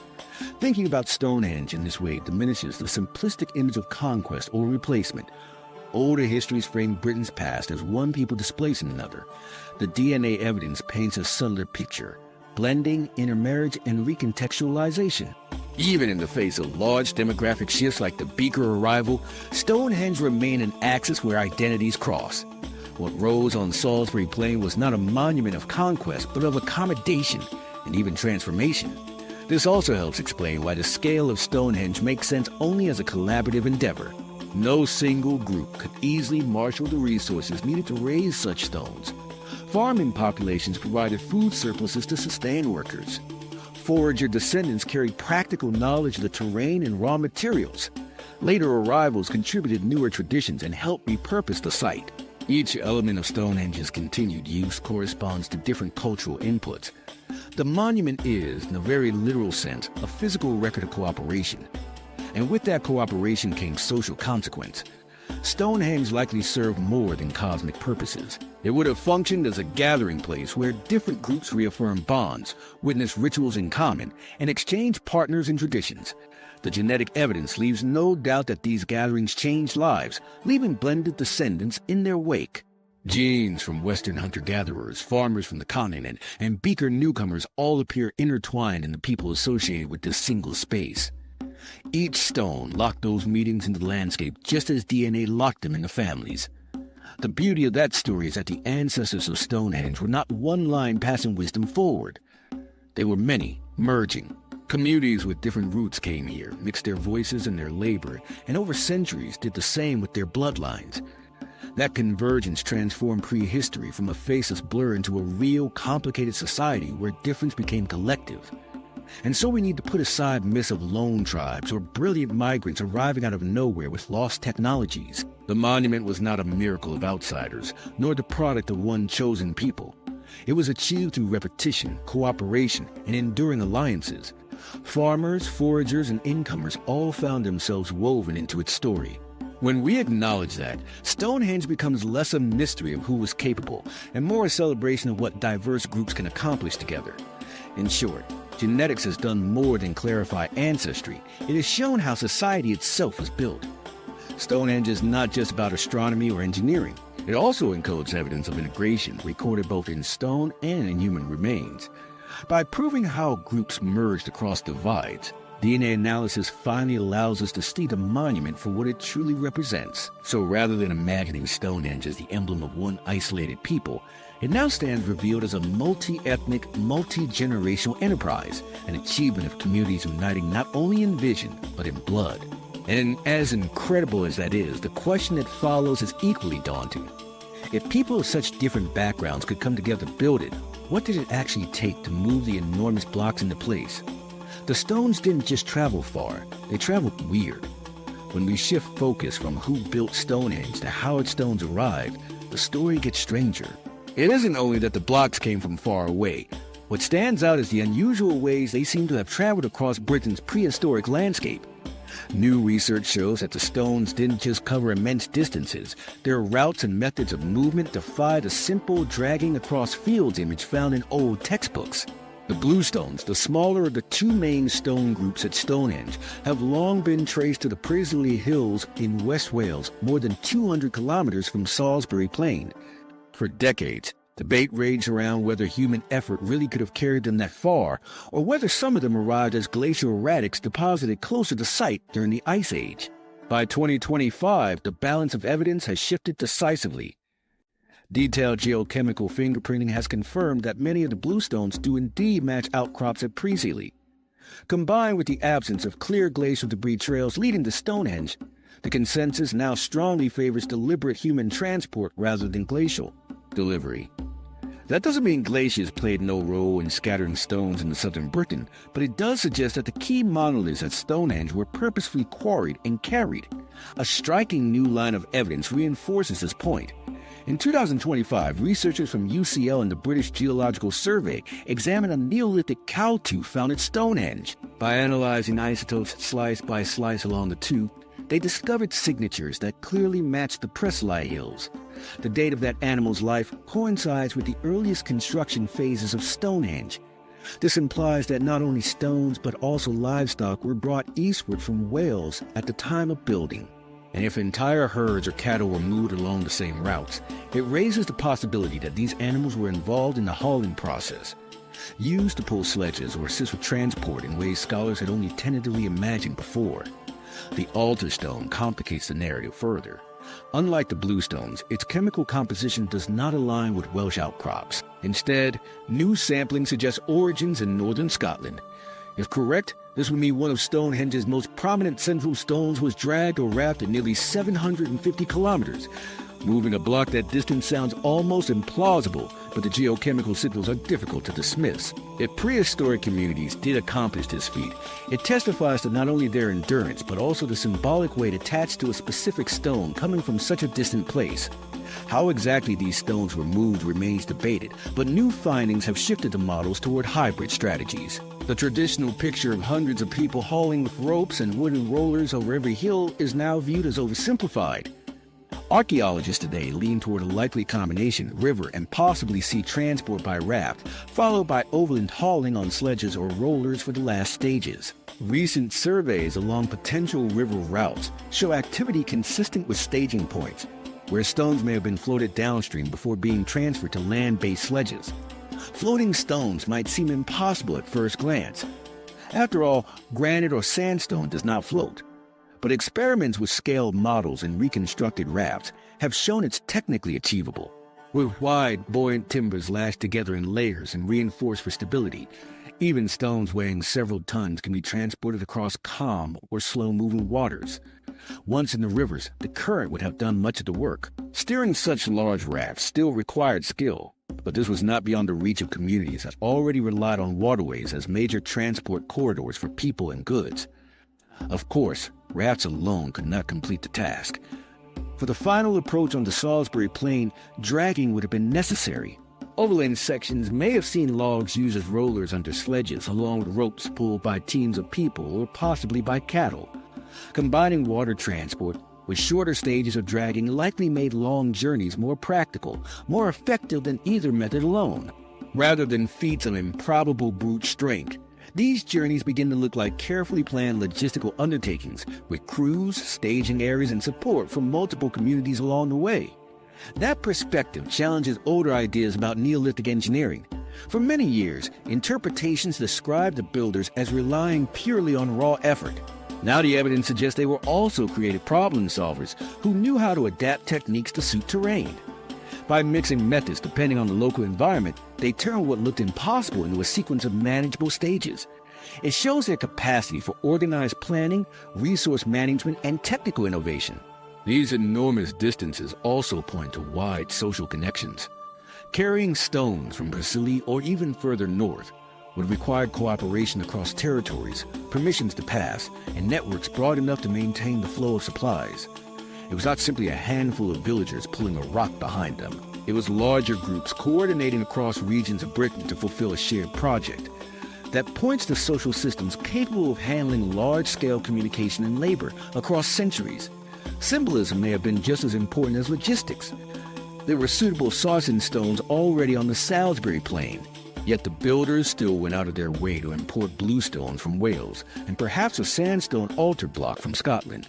Thinking about Stonehenge in this way diminishes the simplistic image of conquest or replacement. Older histories frame Britain's past as one people displacing another. The DNA evidence paints a subtler picture, blending intermarriage and recontextualization. Even in the face of large demographic shifts like the Beaker arrival, Stonehenge remained an axis where identities cross. What rose on Salisbury Plain was not a monument of conquest, but of accommodation and even transformation. This also helps explain why the scale of Stonehenge makes sense only as a collaborative endeavor. No single group could easily marshal the resources needed to raise such stones. Farming populations provided food surpluses to sustain workers. Forager descendants carried practical knowledge of the terrain and raw materials. Later arrivals contributed newer traditions and helped repurpose the site. Each element of Stonehenge's continued use corresponds to different cultural inputs. The monument is, in a very literal sense, a physical record of cooperation. and with that cooperation came social consequence. Stonehenge likely served more than cosmic purposes. It would have functioned as a gathering place where different groups reaffirm bonds, witness rituals in common, and exchange partners and traditions. The genetic evidence leaves no doubt that these gatherings changed lives, leaving blended descendants in their wake. Genes from Western hunter-gatherers, farmers from the continent, and Beaker newcomers all appear intertwined in the people associated with this single space. Each stone locked those meetings into the landscape just as DNA locked them into families. The beauty of that story is that the ancestors of Stonehenge were not one line passing wisdom forward. They were many, merging. Communities with different roots came here, mixed their voices and their labor, and over centuries did the same with their bloodlines. That convergence transformed prehistory from a faceless blur into a real, complicated society where difference became collective. And so we need to put aside myths of lone tribes or brilliant migrants arriving out of nowhere with lost technologies. The monument was not a miracle of outsiders, nor the product of one chosen people. It was achieved through repetition, cooperation, and enduring alliances. Farmers, foragers, and incomers all found themselves woven into its story. When we acknowledge that, Stonehenge becomes less a mystery of who was capable and more a celebration of what diverse groups can accomplish together. In short, genetics has done more than clarify ancestry. It has shown how society itself was built. Stonehenge is not just about astronomy or engineering. It also encodes evidence of integration recorded both in stone and in human remains. By proving how groups merged across divides, DNA analysis finally allows us to see the monument for what it truly represents. So rather than imagining Stonehenge as the emblem of one isolated people, it now stands revealed as a multi-ethnic, multi-generational enterprise, an achievement of communities uniting not only in vision, but in blood. And as incredible as that is, the question that follows is equally daunting. If people of such different backgrounds could come together to build it, what did it actually take to move the enormous blocks into place? The stones didn't just travel far, they traveled weird. When we shift focus from who built Stonehenge to how its stones arrived, the story gets stranger. It isn't only that the blocks came from far away. What stands out is the unusual ways they seem to have traveled across Britain's prehistoric landscape. New research shows that the stones didn't just cover immense distances. Their routes and methods of movement defy the simple dragging across fields image found in old textbooks. The bluestones, the smaller of the two main stone groups at Stonehenge, have long been traced to the Prisley Hills in West Wales, more than 200 kilometers from Salisbury Plain. For decades, debate raged around whether human effort really could have carried them that far, or whether some of them arrived as glacial erratics deposited closer to site during the Ice Age. By 2025, the balance of evidence has shifted decisively. Detailed geochemical fingerprinting has confirmed that many of the bluestones do indeed match outcrops at Prisley. Combined with the absence of clear glacial debris trails leading to Stonehenge, the consensus now strongly favors deliberate human transport rather than glacial delivery. That doesn't mean glaciers played no role in scattering stones into southern Britain, but it does suggest that the key monoliths at Stonehenge were purposefully quarried and carried. A striking new line of evidence reinforces this point. In 2025, researchers from UCL and the British Geological Survey examined a Neolithic cow tooth found at Stonehenge. By analyzing isotopes slice by slice along the tooth, they discovered signatures that clearly matched the Prisley Hills. The date of that animal's life coincides with the earliest construction phases of Stonehenge. This implies that not only stones but also livestock were brought eastward from Wales at the time of building. And if entire herds or cattle were moved along the same routes, it raises the possibility that these animals were involved in the hauling process, used to pull sledges or assist with transport in ways scholars had only tentatively imagined before. The altar stone complicates the narrative further. Unlike the bluestones, its chemical composition does not align with Welsh outcrops. Instead, new sampling suggests origins in northern Scotland. If correct, this would mean one of Stonehenge's most prominent central stones was dragged or rafted nearly 750 kilometers. Moving a block that distance sounds almost implausible, but the geochemical signals are difficult to dismiss. If prehistoric communities did accomplish this feat, it testifies to not only their endurance, but also the symbolic weight attached to a specific stone coming from such a distant place. How exactly these stones were moved remains debated, but new findings have shifted the models toward hybrid strategies. The traditional picture of hundreds of people hauling with ropes and wooden rollers over every hill is now viewed as oversimplified. Archaeologists today lean toward a likely combination river and possibly sea transport by raft, followed by overland hauling on sledges or rollers for the last stages. Recent surveys along potential river routes show activity consistent with staging points, where stones may have been floated downstream before being transferred to land-based sledges. Floating stones might seem impossible at first glance. After all, granite or sandstone does not float. But experiments with scaled models and reconstructed rafts have shown it's technically achievable. With wide, buoyant timbers lashed together in layers and reinforced for stability, even stones weighing several tons can be transported across calm or slow-moving waters. Once in the rivers, the current would have done much of the work. Steering such large rafts still required skill, but this was not beyond the reach of communities that already relied on waterways as major transport corridors for people and goods. Of course, rafts alone could not complete the task. For the final approach on the Salisbury Plain, dragging would have been necessary. Overland sections may have seen logs used as rollers under sledges, along with ropes pulled by teams of people or possibly by cattle. Combining water transport with shorter stages of dragging likely made long journeys more practical, more effective than either method alone. Rather than feats of improbable brute strength, these journeys begin to look like carefully planned logistical undertakings with crews, staging areas, and support from multiple communities along the way. That perspective challenges older ideas about Neolithic engineering. For many years, interpretations described the builders as relying purely on raw effort. Now the evidence suggests they were also creative problem solvers who knew how to adapt techniques to suit terrain. By mixing methods depending on the local environment, they turned what looked impossible into a sequence of manageable stages. It shows their capacity for organized planning, resource management, and technical innovation. These enormous distances also point to wide social connections. Carrying stones from Brasilia or even further north would require cooperation across territories, permissions to pass, and networks broad enough to maintain the flow of supplies. It was not simply a handful of villagers pulling a rock behind them. It was larger groups coordinating across regions of Britain to fulfill a shared project. That points to social systems capable of handling large-scale communication and labor across centuries. Symbolism may have been just as important as logistics. There were suitable Sarsen stones already on the Salisbury Plain, yet the builders still went out of their way to import bluestones from Wales and perhaps a sandstone altar block from Scotland.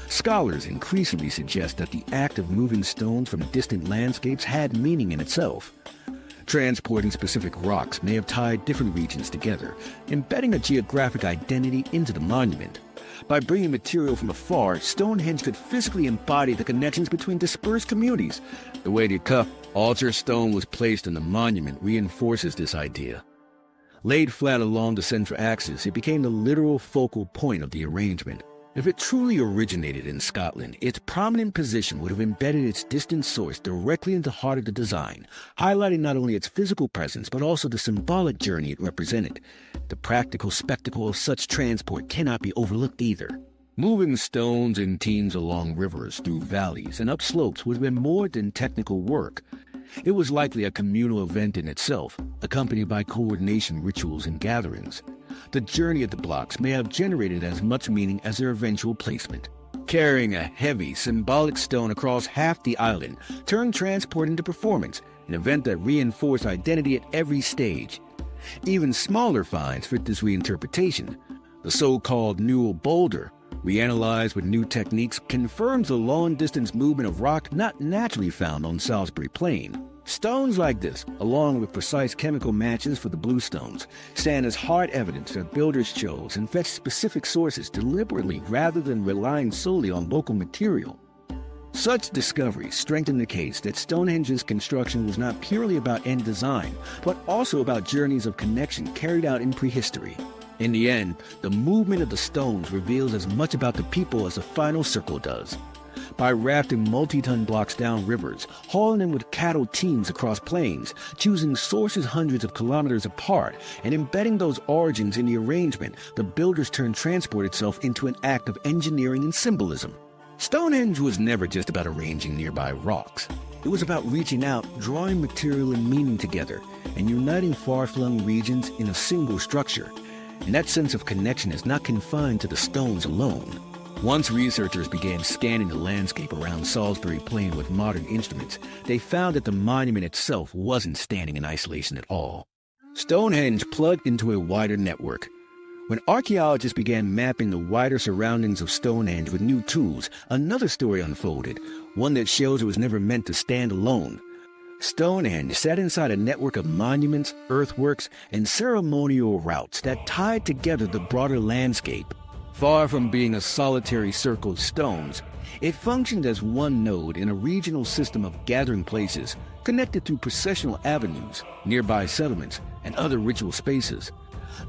Scholars increasingly suggest that the act of moving stones from distant landscapes had meaning in itself. Transporting specific rocks may have tied different regions together, embedding a geographic identity into the monument. By bringing material from afar, Stonehenge could physically embody the connections between dispersed communities. The way the cup altar stone was placed in the monument reinforces this idea. Laid flat along the central axis, it became the literal focal point of the arrangement. If it truly originated in Scotland, its prominent position would have embedded its distant source directly in the heart of the design, highlighting not only its physical presence but also the symbolic journey it represented. The practical spectacle of such transport cannot be overlooked either. Moving stones in teams along rivers, through valleys, and up slopes would have been more than technical work. It was likely a communal event in itself, accompanied by coordination rituals and gatherings. The journey of the blocks may have generated as much meaning as their eventual placement. Carrying a heavy, symbolic stone across half the island turned transport into performance, an event that reinforced identity at every stage. Even smaller finds fit this reinterpretation. The so-called Newell boulder, reanalyzed with new techniques, confirms the long-distance movement of rock not naturally found on Salisbury Plain. Stones like this, along with precise chemical matches for the bluestones, stand as hard evidence that builders chose and fetched specific sources deliberately rather than relying solely on local material. Such discoveries strengthen the case that Stonehenge's construction was not purely about end design, but also about journeys of connection carried out in prehistory. In the end, the movement of the stones reveals as much about the people as the final circle does. By rafting multi-ton blocks down rivers, hauling them with cattle teams across plains, choosing sources hundreds of kilometers apart, and embedding those origins in the arrangement, the builders turned transport itself into an act of engineering and symbolism. Stonehenge was never just about arranging nearby rocks. It was about reaching out, drawing material and meaning together, and uniting far-flung regions in a single structure. and that sense of connection is not confined to the stones alone. Once researchers began scanning the landscape around Salisbury Plain with modern instruments, they found that the monument itself wasn't standing in isolation at all. Stonehenge plugged into a wider network. When archaeologists began mapping the wider surroundings of Stonehenge with new tools, another story unfolded, one that shows it was never meant to stand alone. Stonehenge sat inside a network of monuments, earthworks, and ceremonial routes that tied together the broader landscape. Far from being a solitary circle of stones, it functioned as one node in a regional system of gathering places connected through processional avenues, nearby settlements, and other ritual spaces.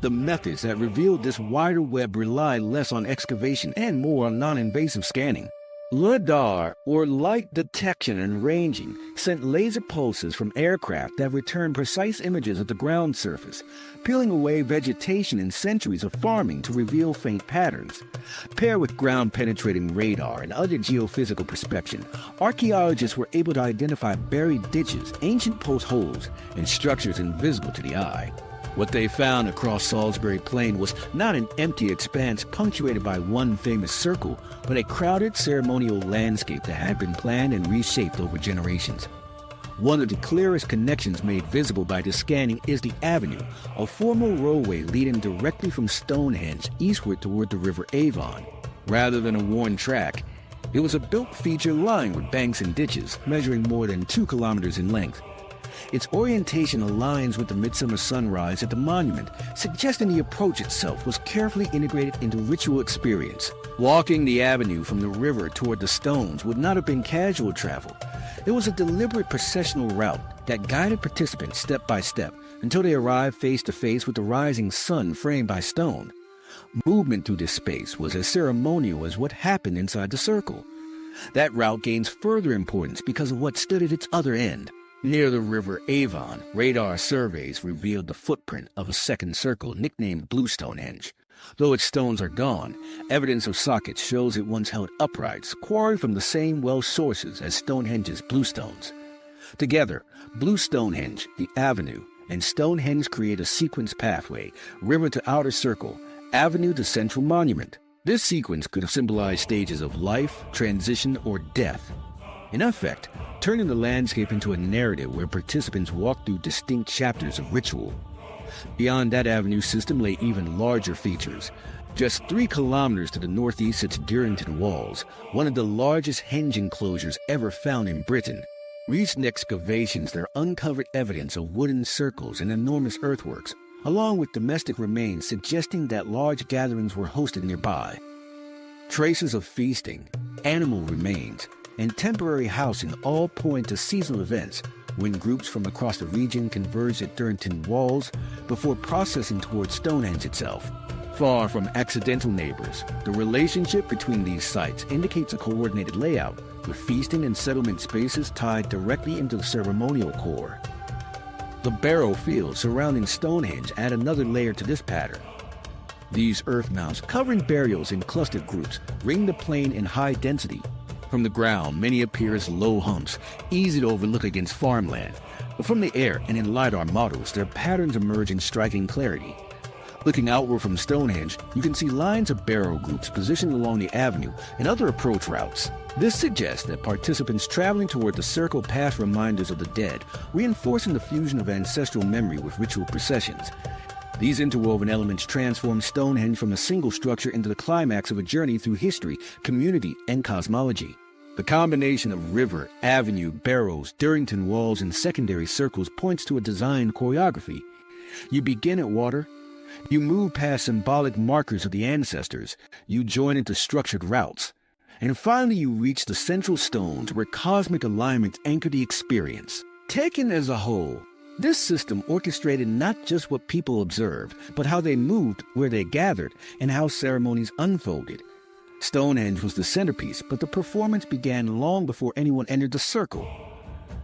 The methods that revealed this wider web relied less on excavation and more on non-invasive scanning. LIDAR, or light detection and ranging, sent laser pulses from aircraft that returned precise images of the ground surface, peeling away vegetation and centuries of farming to reveal faint patterns. Paired with ground-penetrating radar and other geophysical perspection, archaeologists were able to identify buried ditches, ancient post holes, and structures invisible to the eye. What they found across Salisbury Plain was not an empty expanse punctuated by one famous circle, but a crowded ceremonial landscape that had been planned and reshaped over generations. One of the clearest connections made visible by this scanning is the Avenue, a formal roadway leading directly from Stonehenge eastward toward the River Avon. Rather than a worn track, it was a built feature lined with banks and ditches, measuring more than 2 kilometers in length. Its orientation aligns with the midsummer sunrise at the monument, suggesting the approach itself was carefully integrated into ritual experience. Walking the avenue from the river toward the stones would not have been casual travel. It was a deliberate processional route that guided participants step by step until they arrived face to face with the rising sun framed by stone. Movement through this space was as ceremonial as what happened inside the circle. That route gains further importance because of what stood at its other end. Near the River Avon, radar surveys revealed the footprint of a second circle nicknamed Blue Stonehenge. Though its stones are gone, evidence of sockets shows it once held uprights quarried from the same Welsh sources as Stonehenge's bluestones. Together, Blue Stonehenge, the Avenue, and Stonehenge create a sequence pathway, river to outer circle, avenue to central monument. This sequence could have symbolized stages of life, transition, or death. In effect, turning the landscape into a narrative where participants walk through distinct chapters of ritual. Beyond that avenue system lay even larger features. Just 3 kilometers to the northeast sits Durrington Walls, one of the largest henge enclosures ever found in Britain. Recent excavations there uncovered evidence of wooden circles and enormous earthworks, along with domestic remains suggesting that large gatherings were hosted nearby. Traces of feasting, animal remains, and temporary housing all point to seasonal events when groups from across the region converged at Durrington Walls before processing towards Stonehenge itself. Far from accidental neighbors, the relationship between these sites indicates a coordinated layout, with feasting and settlement spaces tied directly into the ceremonial core. The barrow fields surrounding Stonehenge add another layer to this pattern. These earth mounds, covering burials in clustered groups, ring the plain in high density. From the ground, many appear as low humps, easy to overlook against farmland. But from the air and in LiDAR models, their patterns emerge in striking clarity. Looking outward from Stonehenge, you can see lines of barrow groups positioned along the avenue and other approach routes. This suggests that participants traveling toward the circle passed reminders of the dead, reinforcing the fusion of ancestral memory with ritual processions. These interwoven elements transform Stonehenge from a single structure into the climax of a journey through history, community, and cosmology. The combination of river, avenue, barrows, Durrington Walls, and secondary circles points to a design choreography. You begin at water, you move past symbolic markers of the ancestors, you join into structured routes, and finally you reach the central stones where cosmic alignments anchor the experience. Taken as a whole, this system orchestrated not just what people observed, but how they moved, where they gathered, and how ceremonies unfolded. Stonehenge was the centerpiece, but the performance began long before anyone entered the circle.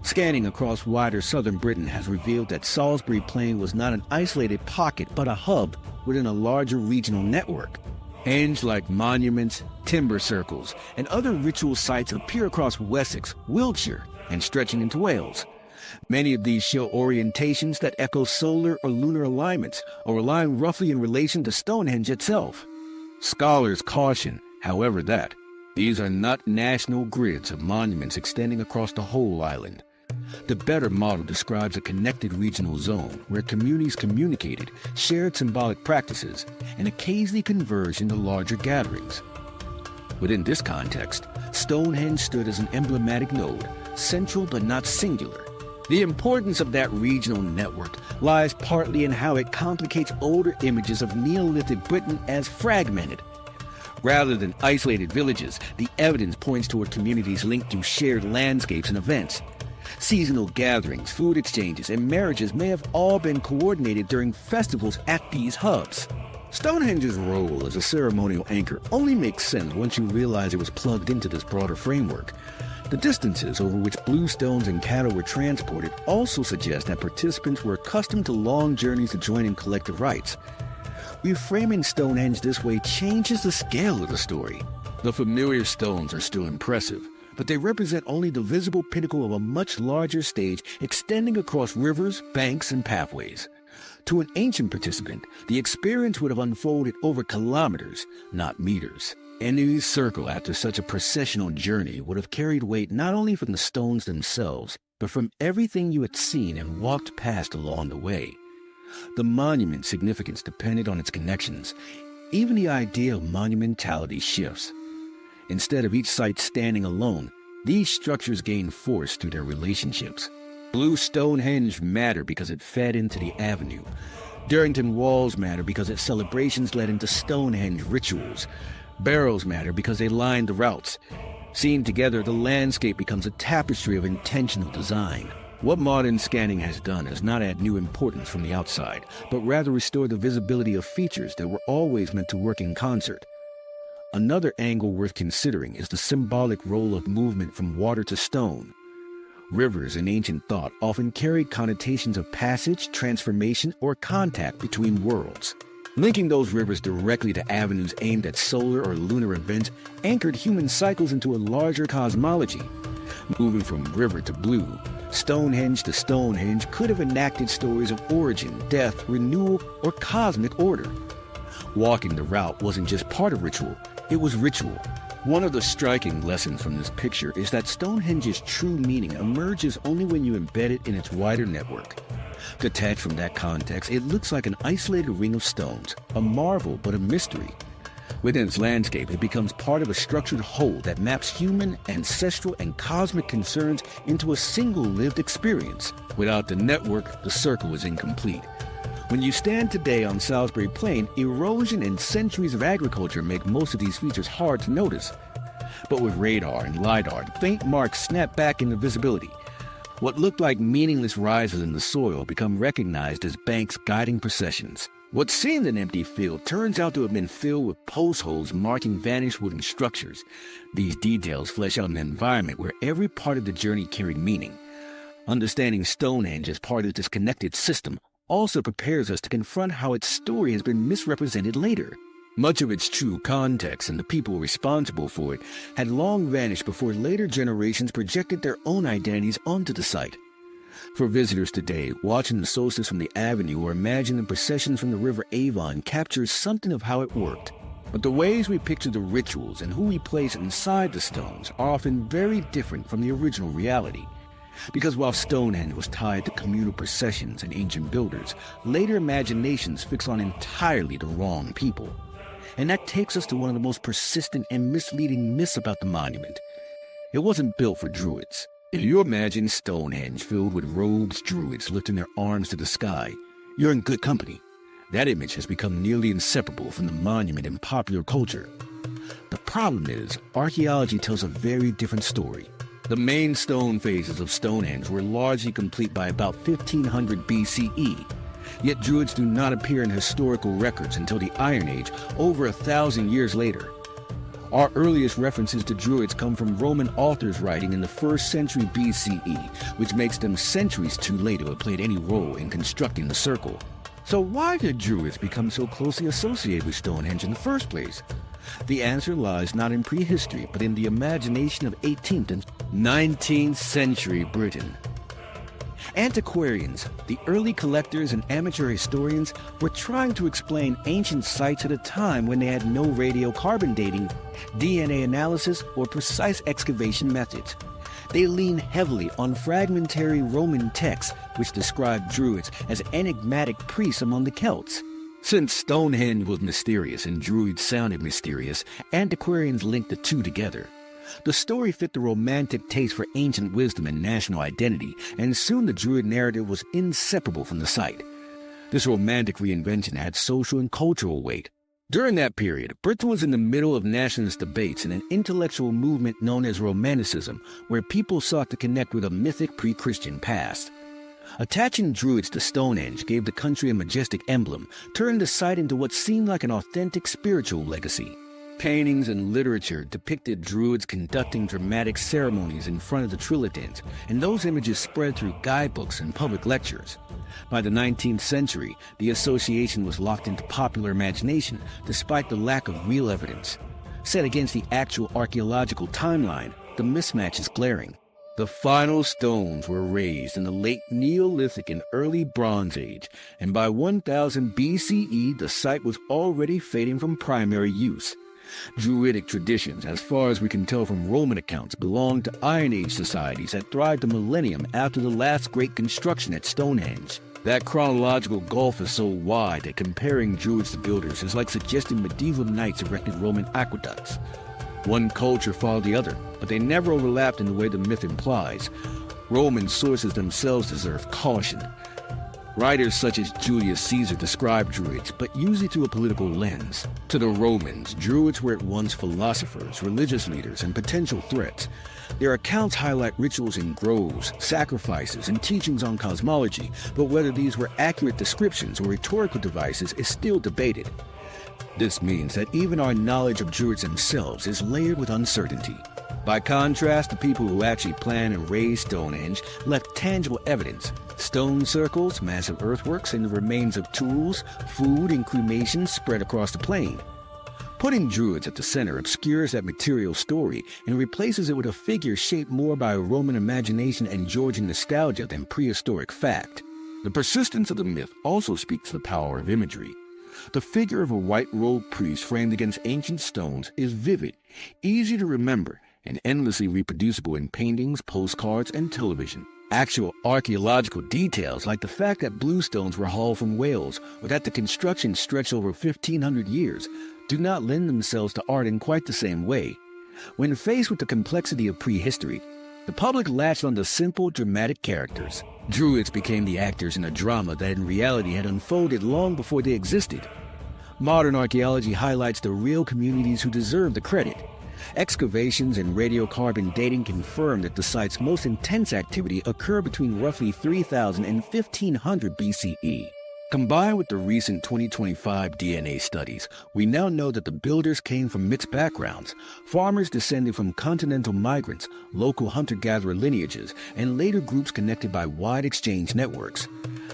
Scanning across wider southern Britain has revealed that Salisbury Plain was not an isolated pocket, but a hub within a larger regional network. Henge-like monuments, timber circles, and other ritual sites appear across Wessex, Wiltshire, and stretching into Wales. Many of these show orientations that echo solar or lunar alignments, or lying roughly in relation to Stonehenge itself. Scholars caution, however, that these are not national grids of monuments extending across the whole island. The better model describes a connected regional zone where communities communicated, shared symbolic practices, and occasionally converged into larger gatherings. Within this context, Stonehenge stood as an emblematic node, central but not singular. The importance of that regional network lies partly in how it complicates older images of Neolithic Britain as fragmented. Rather than isolated villages, the evidence points toward communities linked through shared landscapes and events. Seasonal gatherings, food exchanges, and marriages may have all been coordinated during festivals at these hubs. Stonehenge's role as a ceremonial anchor only makes sense once you realize it was plugged into this broader framework. The distances over which blue stones and cattle were transported also suggest that participants were accustomed to long journeys to join in collective rites. Reframing Stonehenge this way changes the scale of the story. The familiar stones are still impressive, but they represent only the visible pinnacle of a much larger stage extending across rivers, banks, and pathways. To an ancient participant, the experience would have unfolded over kilometers, not meters. Any circle after such a processional journey would have carried weight not only from the stones themselves, but from everything you had seen and walked past along the way. The monument's significance depended on its connections. Even the idea of monumentality shifts. Instead of each site standing alone, these structures gain force through their relationships. Blue Stonehenge mattered because it fed into the avenue. Durrington walls matter because its celebrations led into Stonehenge rituals. Barrows matter because they lined the routes. Seen together, the landscape becomes a tapestry of intentional design. What modern scanning has done is not add new importance from the outside, but rather restore the visibility of features that were always meant to work in concert. Another angle worth considering is the symbolic role of movement from water to stone. Rivers in ancient thought often carried connotations of passage, transformation, or contact between worlds. Linking those rivers directly to avenues aimed at solar or lunar events anchored human cycles into a larger cosmology. Moving from river to blue, Stonehenge to Stonehenge could have enacted stories of origin, death, renewal, or cosmic order. Walking the route wasn't just part of ritual, it was ritual. One of the striking lessons from this picture is that Stonehenge's true meaning emerges only when you embed it in its wider network. Detached from that context, it looks like an isolated ring of stones, a marvel but a mystery. Within its landscape, it becomes part of a structured whole that maps human, ancestral, and cosmic concerns into a single lived experience. Without the network, the circle is incomplete. When you stand today on Salisbury Plain, erosion and centuries of agriculture make most of these features hard to notice. But with radar and LiDAR, faint marks snap back into visibility. What looked like meaningless rises in the soil become recognized as banks guiding processions. What seemed an empty field turns out to have been filled with post holes marking vanished wooden structures. These details flesh out an environment where every part of the journey carried meaning. Understanding Stonehenge as part of this connected system also prepares us to confront how its story has been misrepresented later. Much of its true context and the people responsible for it had long vanished before later generations projected their own identities onto the site. For visitors today, watching the solstice from the avenue or imagining processions from the river Avon captures something of how it worked. But the ways we picture the rituals and who we place inside the stones are often very different from the original reality. Because while Stonehenge was tied to communal processions and ancient builders, later imaginations fix on entirely the wrong people. And that takes us to one of the most persistent and misleading myths about the monument. It wasn't built for Druids. If you imagine Stonehenge filled with robed Druids lifting their arms to the sky, you're in good company. That image has become nearly inseparable from the monument in popular culture. The problem is, archaeology tells a very different story. The main stone phases of Stonehenge were largely complete by about 1500 BCE, yet Druids do not appear in historical records until the Iron Age, over 1,000 years later. Our earliest references to Druids come from Roman authors writing in the 1st century BCE, which makes them centuries too late to have played any role in constructing the circle. So why did Druids become so closely associated with Stonehenge in the first place? The answer lies not in prehistory, but in the imagination of 18th and 19th century Britain. Antiquarians, the early collectors and amateur historians, were trying to explain ancient sites at a time when they had no radiocarbon dating, DNA analysis, or precise excavation methods. They lean heavily on fragmentary Roman texts which describe Druids as enigmatic priests among the Celts. Since Stonehenge was mysterious and Druids sounded mysterious, antiquarians linked the two together. The story fit the romantic taste for ancient wisdom and national identity, and soon the Druid narrative was inseparable from the site. This romantic reinvention had social and cultural weight. During that period, Britain was in the middle of nationalist debates and an intellectual movement known as Romanticism, where people sought to connect with a mythic pre-Christian past. Attaching Druids to Stonehenge gave the country a majestic emblem, turned the site into what seemed like an authentic spiritual legacy. Paintings and literature depicted Druids conducting dramatic ceremonies in front of the trilithons, and those images spread through guidebooks and public lectures. By the 19th century, the association was locked into popular imagination, despite the lack of real evidence. Set against the actual archaeological timeline, the mismatch is glaring. The final stones were raised in the late Neolithic and early Bronze Age, and by 1000 BCE the site was already fading from primary use. Druidic traditions, as far as we can tell from Roman accounts, belonged to Iron Age societies that thrived a millennium after the last great construction at Stonehenge. That chronological gulf is so wide that comparing Druids to builders is like suggesting medieval knights erected Roman aqueducts. One culture followed the other, but they never overlapped in the way the myth implies. Roman sources themselves deserve caution. Writers such as Julius Caesar described Druids, but usually through a political lens. To the Romans, Druids were at once philosophers, religious leaders, and potential threats. Their accounts highlight rituals in groves, sacrifices, and teachings on cosmology, but whether these were accurate descriptions or rhetorical devices is still debated. This means that even our knowledge of Druids themselves is layered with uncertainty. By contrast, the people who actually planned and raised Stonehenge left tangible evidence: stone circles, massive earthworks, and the remains of tools, food, and cremation spread across the plain. Putting Druids at the center obscures that material story and replaces it with a figure shaped more by Roman imagination and Georgian nostalgia than prehistoric fact. The persistence of the myth also speaks to the power of imagery. The figure of a white-robed priest framed against ancient stones is vivid, easy to remember, and endlessly reproducible in paintings, postcards, and television. Actual archaeological details, like the fact that bluestones were hauled from Wales or that the construction stretched over 1,500 years, do not lend themselves to art in quite the same way. When faced with the complexity of prehistory, the public latched onto simple, dramatic characters. Druids became the actors in a drama that in reality had unfolded long before they existed. Modern archaeology highlights the real communities who deserve the credit. Excavations and radiocarbon dating confirm that the site's most intense activity occurred between roughly 3000 and 1500 BCE. Combined with the recent 2025 DNA studies, we now know that the builders came from mixed backgrounds: farmers descended from continental migrants, local hunter-gatherer lineages, and later groups connected by wide exchange networks.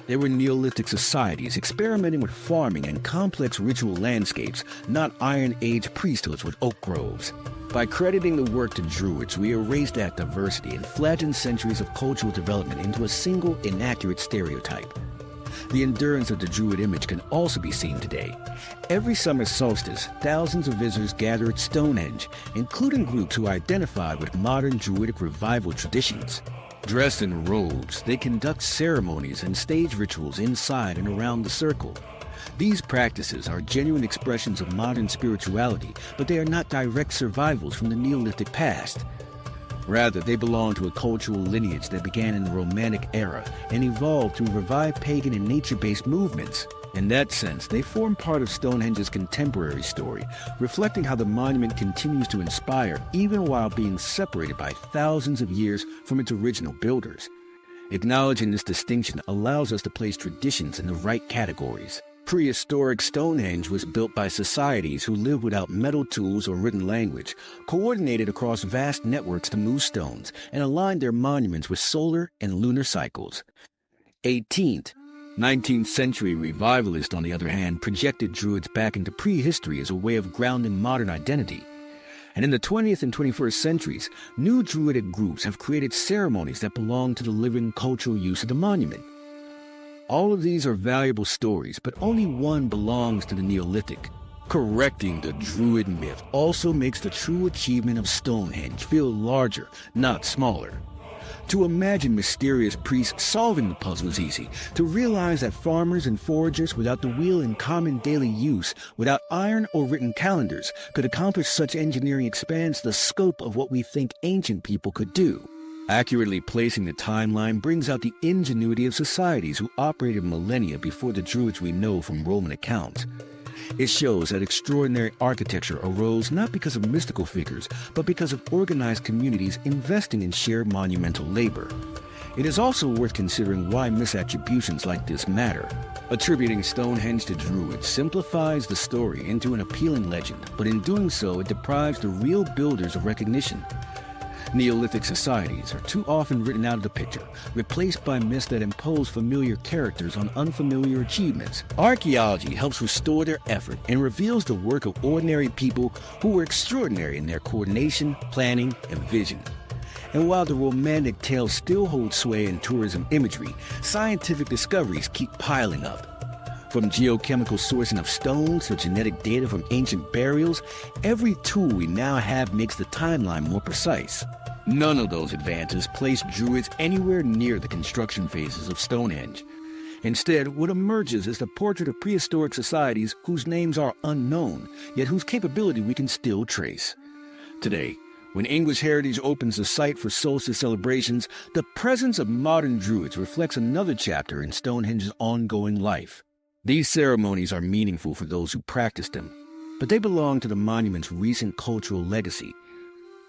They were Neolithic societies experimenting with farming and complex ritual landscapes, not Iron Age priesthoods with oak groves. By crediting the work to Druids, we erased that diversity and flattened centuries of cultural development into a single, inaccurate stereotype. The endurance of the Druid image can also be seen today. Every summer solstice, thousands of visitors gather at Stonehenge, including groups who identify with modern Druidic revival traditions. Dressed in robes, they conduct ceremonies and stage rituals inside and around the circle. These practices are genuine expressions of modern spirituality, but they are not direct survivals from the Neolithic past. Rather, they belong to a cultural lineage that began in the Romantic era and evolved through revived pagan and nature-based movements. In that sense, they form part of Stonehenge's contemporary story, reflecting how the monument continues to inspire even while being separated by thousands of years from its original builders. Acknowledging this distinction allows us to place traditions in the right categories. Prehistoric Stonehenge was built by societies who lived without metal tools or written language, coordinated across vast networks to move stones, and aligned their monuments with solar and lunar cycles. 18th, 19th century revivalists, on the other hand, projected Druids back into prehistory as a way of grounding modern identity. And in the 20th and 21st centuries, new Druidic groups have created ceremonies that belong to the living cultural use of the monument. All of these are valuable stories, but only one belongs to the Neolithic. Correcting the Druid myth also makes the true achievement of Stonehenge feel larger, not smaller. To imagine mysterious priests solving the puzzle is easy. To realize that farmers and foragers without the wheel in common daily use, without iron or written calendars, could accomplish such engineering expands the scope of what we think ancient people could do. Accurately placing the timeline brings out the ingenuity of societies who operated millennia before the Druids we know from Roman accounts. It shows that extraordinary architecture arose not because of mystical figures, but because of organized communities investing in shared monumental labor. It is also worth considering why misattributions like this matter. Attributing Stonehenge to Druids simplifies the story into an appealing legend, but in doing so it deprives the real builders of recognition. Neolithic societies are too often written out of the picture, replaced by myths that impose familiar characters on unfamiliar achievements. Archaeology helps restore their effort and reveals the work of ordinary people who were extraordinary in their coordination, planning, and vision. And while the romantic tale still holds sway in tourism imagery, scientific discoveries keep piling up. From geochemical sourcing of stones to genetic data from ancient burials, every tool we now have makes the timeline more precise. None of those advances place Druids anywhere near the construction phases of Stonehenge. Instead, what emerges is the portrait of prehistoric societies whose names are unknown, yet whose capability we can still trace. Today, when English Heritage opens the site for solstice celebrations, the presence of modern Druids reflects another chapter in Stonehenge's ongoing life. These ceremonies are meaningful for those who practice them, but they belong to the monument's recent cultural legacy.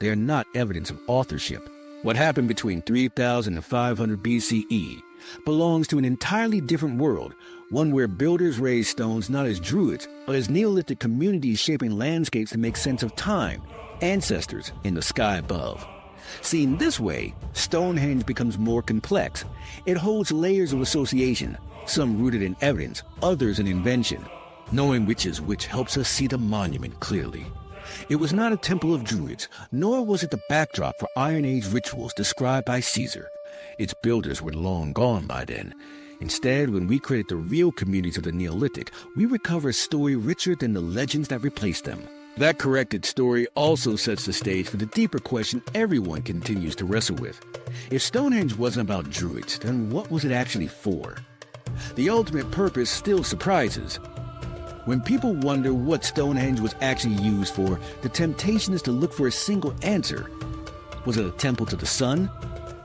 They are not evidence of authorship. What happened between 3000 and 500 BCE belongs to an entirely different world, one where builders raised stones not as Druids, but as Neolithic communities shaping landscapes to make sense of time, ancestors, in the sky above. Seen this way, Stonehenge becomes more complex. It holds layers of association, some rooted in evidence, others in invention. Knowing which is which helps us see the monument clearly. It was not a temple of Druids, nor was it the backdrop for Iron Age rituals described by Caesar. Its builders were long gone by then. Instead, when we credit the real communities of the Neolithic, we recover a story richer than the legends that replaced them. That corrected story also sets the stage for the deeper question everyone continues to wrestle with. If Stonehenge wasn't about Druids, then what was it actually for? The ultimate purpose still surprises. When people wonder what Stonehenge was actually used for, the temptation is to look for a single answer. Was it a temple to the sun?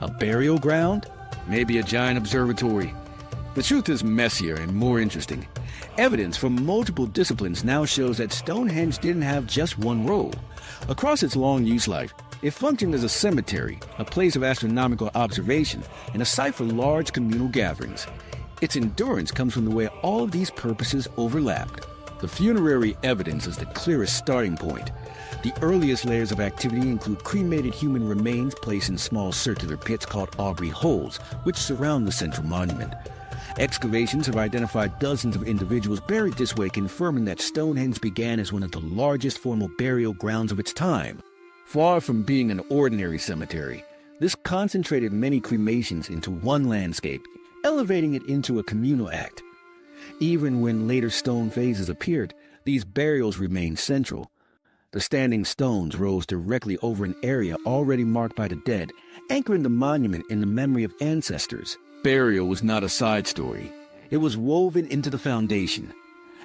A burial ground? Maybe a giant observatory? The truth is messier and more interesting. Evidence from multiple disciplines now shows that Stonehenge didn't have just one role. Across its long use life, it functioned as a cemetery, a place of astronomical observation, and a site for large communal gatherings. Its endurance comes from the way all of these purposes overlapped. The funerary evidence is the clearest starting point. The earliest layers of activity include cremated human remains placed in small circular pits called Aubrey holes, which surround the central monument. Excavations have identified dozens of individuals buried this way, confirming that Stonehenge began as one of the largest formal burial grounds of its time. Far from being an ordinary cemetery, this concentrated many cremations into one landscape, elevating it into a communal act. Even when later stone phases appeared, these burials remained central. The standing stones rose directly over an area already marked by the dead, anchoring the monument in the memory of ancestors. Burial was not a side story. It was woven into the foundation.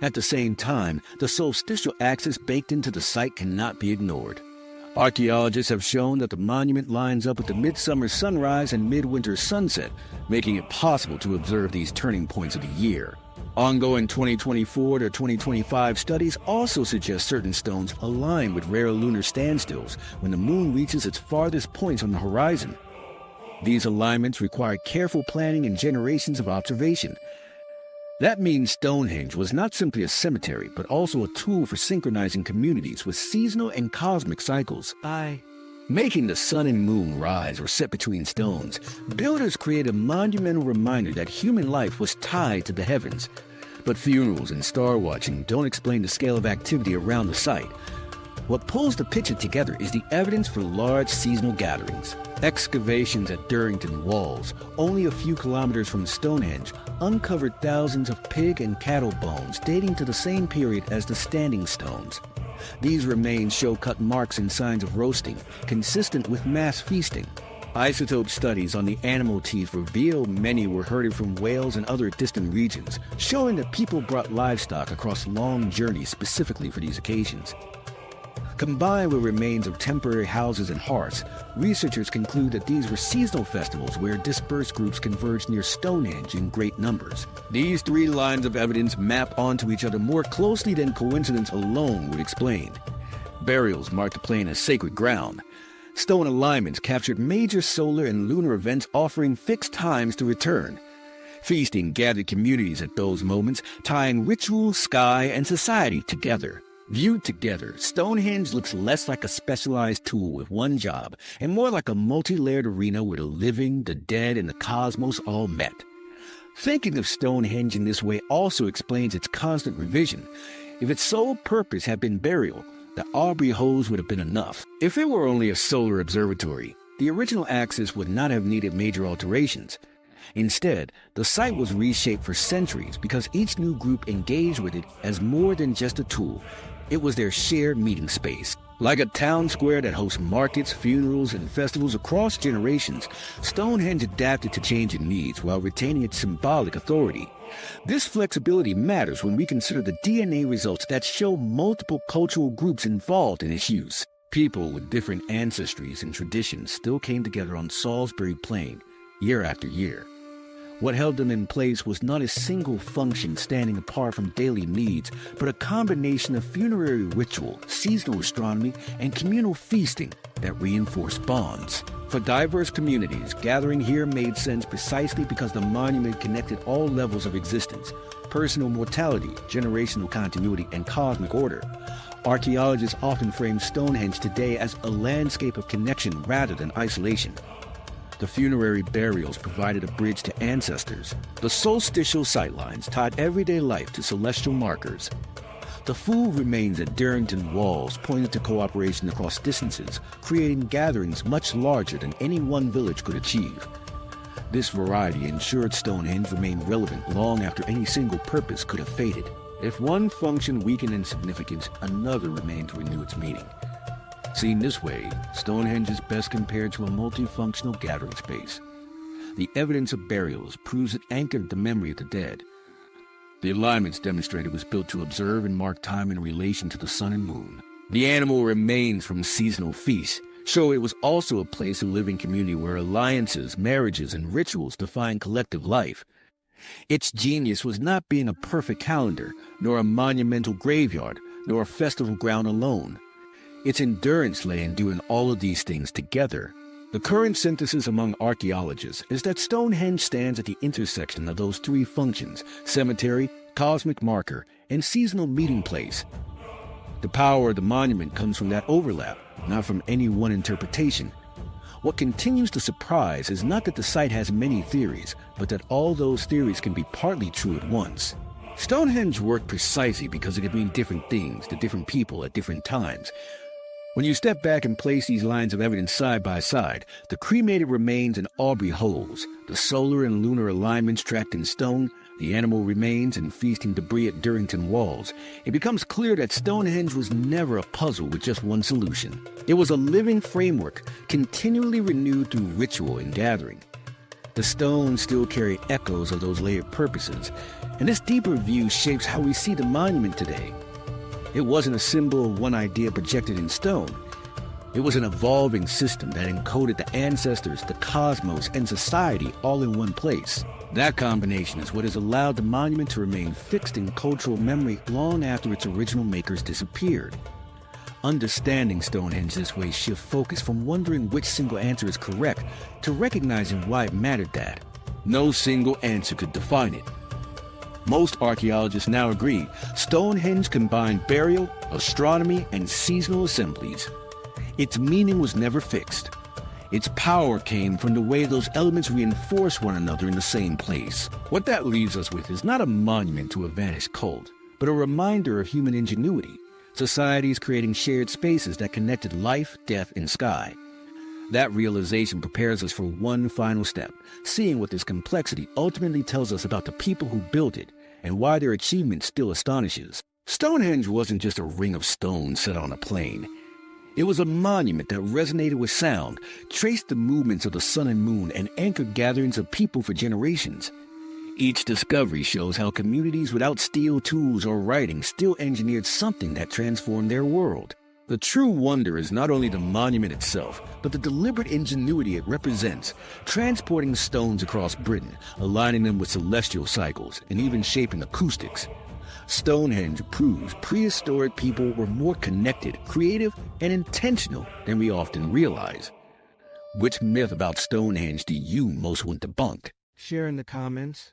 At the same time, the solstitial axis baked into the site cannot be ignored. Archaeologists have shown that the monument lines up with the midsummer sunrise and midwinter sunset, making it possible to observe these turning points of the year. Ongoing 2024 to 2025 studies also suggest certain stones align with rare lunar standstills when the moon reaches its farthest points on the horizon. These alignments require careful planning and generations of observation. That means Stonehenge was not simply a cemetery, but also a tool for synchronizing communities with seasonal and cosmic cycles. By making the sun and moon rise or set between stones, builders created a monumental reminder that human life was tied to the heavens. But funerals and star watching don't explain the scale of activity around the site. What pulls the picture together is the evidence for large seasonal gatherings. Excavations at Durrington Walls, only a few kilometers from Stonehenge, uncovered thousands of pig and cattle bones dating to the same period as the standing stones. These remains show cut marks and signs of roasting, consistent with mass feasting. Isotope studies on the animal teeth reveal many were herded from Wales and other distant regions, showing that people brought livestock across long journeys specifically for these occasions. Combined with remains of temporary houses and hearths, researchers conclude that these were seasonal festivals where dispersed groups converged near Stonehenge in great numbers. These three lines of evidence map onto each other more closely than coincidence alone would explain. Burials marked the plain as sacred ground. Stone alignments captured major solar and lunar events offering fixed times to return. Feasting gathered communities at those moments, tying ritual, sky, and society together. Viewed together, Stonehenge looks less like a specialized tool with one job and more like a multi-layered arena where the living, the dead, and the cosmos all met. Thinking of Stonehenge in this way also explains its constant revision. If its sole purpose had been burial, the Aubrey holes would have been enough. If it were only a solar observatory, the original axis would not have needed major alterations. Instead, the site was reshaped for centuries because each new group engaged with it as more than just a tool. It was their shared meeting space. Like a town square that hosts markets, funerals, and festivals across generations, Stonehenge adapted to changing needs while retaining its symbolic authority. This flexibility matters when we consider the DNA results that show multiple cultural groups involved in its use. People with different ancestries and traditions still came together on Salisbury Plain, year after year. What held them in place was not a single function standing apart from daily needs, but a combination of funerary ritual, seasonal astronomy, and communal feasting that reinforced bonds. For diverse communities, gathering here made sense precisely because the monument connected all levels of existence: personal mortality, generational continuity, and cosmic order. Archaeologists often frame Stonehenge today as a landscape of connection rather than isolation. The funerary burials provided a bridge to ancestors. The solstitial sightlines tied everyday life to celestial markers. The food remains at Durrington Walls pointed to cooperation across distances, creating gatherings much larger than any one village could achieve. This variety ensured Stonehenge remained relevant long after any single purpose could have faded. If one function weakened in significance, another remained to renew its meaning. Seen this way, Stonehenge is best compared to a multifunctional gathering space. The evidence of burials proves it anchored the memory of the dead. The alignments demonstrate it was built to observe and mark time in relation to the sun and moon. The animal remains from seasonal feasts show it was also a place of living community where alliances, marriages, and rituals define collective life. Its genius was not being a perfect calendar, nor a monumental graveyard, nor a festival ground alone. Its endurance lay in doing all of these things together. The current synthesis among archaeologists is that Stonehenge stands at the intersection of those three functions: cemetery, cosmic marker, and seasonal meeting place. The power of the monument comes from that overlap, not from any one interpretation. What continues to surprise is not that the site has many theories, but that all those theories can be partly true at once. Stonehenge worked precisely because it could mean different things to different people at different times. When you step back and place these lines of evidence side by side, the cremated remains and Aubrey holes, the solar and lunar alignments tracked in stone, the animal remains and feasting debris at Durrington Walls, it becomes clear that Stonehenge was never a puzzle with just one solution. It was a living framework, continually renewed through ritual and gathering. The stones still carry echoes of those layered purposes, and this deeper view shapes how we see the monument today. It wasn't a symbol of one idea projected in stone. It was an evolving system that encoded the ancestors, the cosmos, and society all in one place. That combination is what has allowed the monument to remain fixed in cultural memory long after its original makers disappeared. Understanding Stonehenge this way shifts focus from wondering which single answer is correct to recognizing why it mattered that. No single answer could define it. Most archaeologists now agree Stonehenge combined burial, astronomy, and seasonal assemblies. Its meaning was never fixed. Its power came from the way those elements reinforce one another in the same place. What that leaves us with is not a monument to a vanished cult, but a reminder of human ingenuity. societies creating shared spaces that connected life, death, and sky. That realization prepares us for one final step, seeing what this complexity ultimately tells us about the people who built it and why their achievement still astonishes. Stonehenge wasn't just a ring of stone set on a plain. It was a monument that resonated with sound, traced the movements of the sun and moon, and anchored gatherings of people for generations. Each discovery shows how communities without steel tools or writing still engineered something that transformed their world. The true wonder is not only the monument itself, but the deliberate ingenuity it represents, transporting stones across Britain, aligning them with celestial cycles, and even shaping acoustics. Stonehenge proves prehistoric people were more connected, creative, and intentional than we often realize. Which myth about Stonehenge do you most want to debunk? Share in the comments.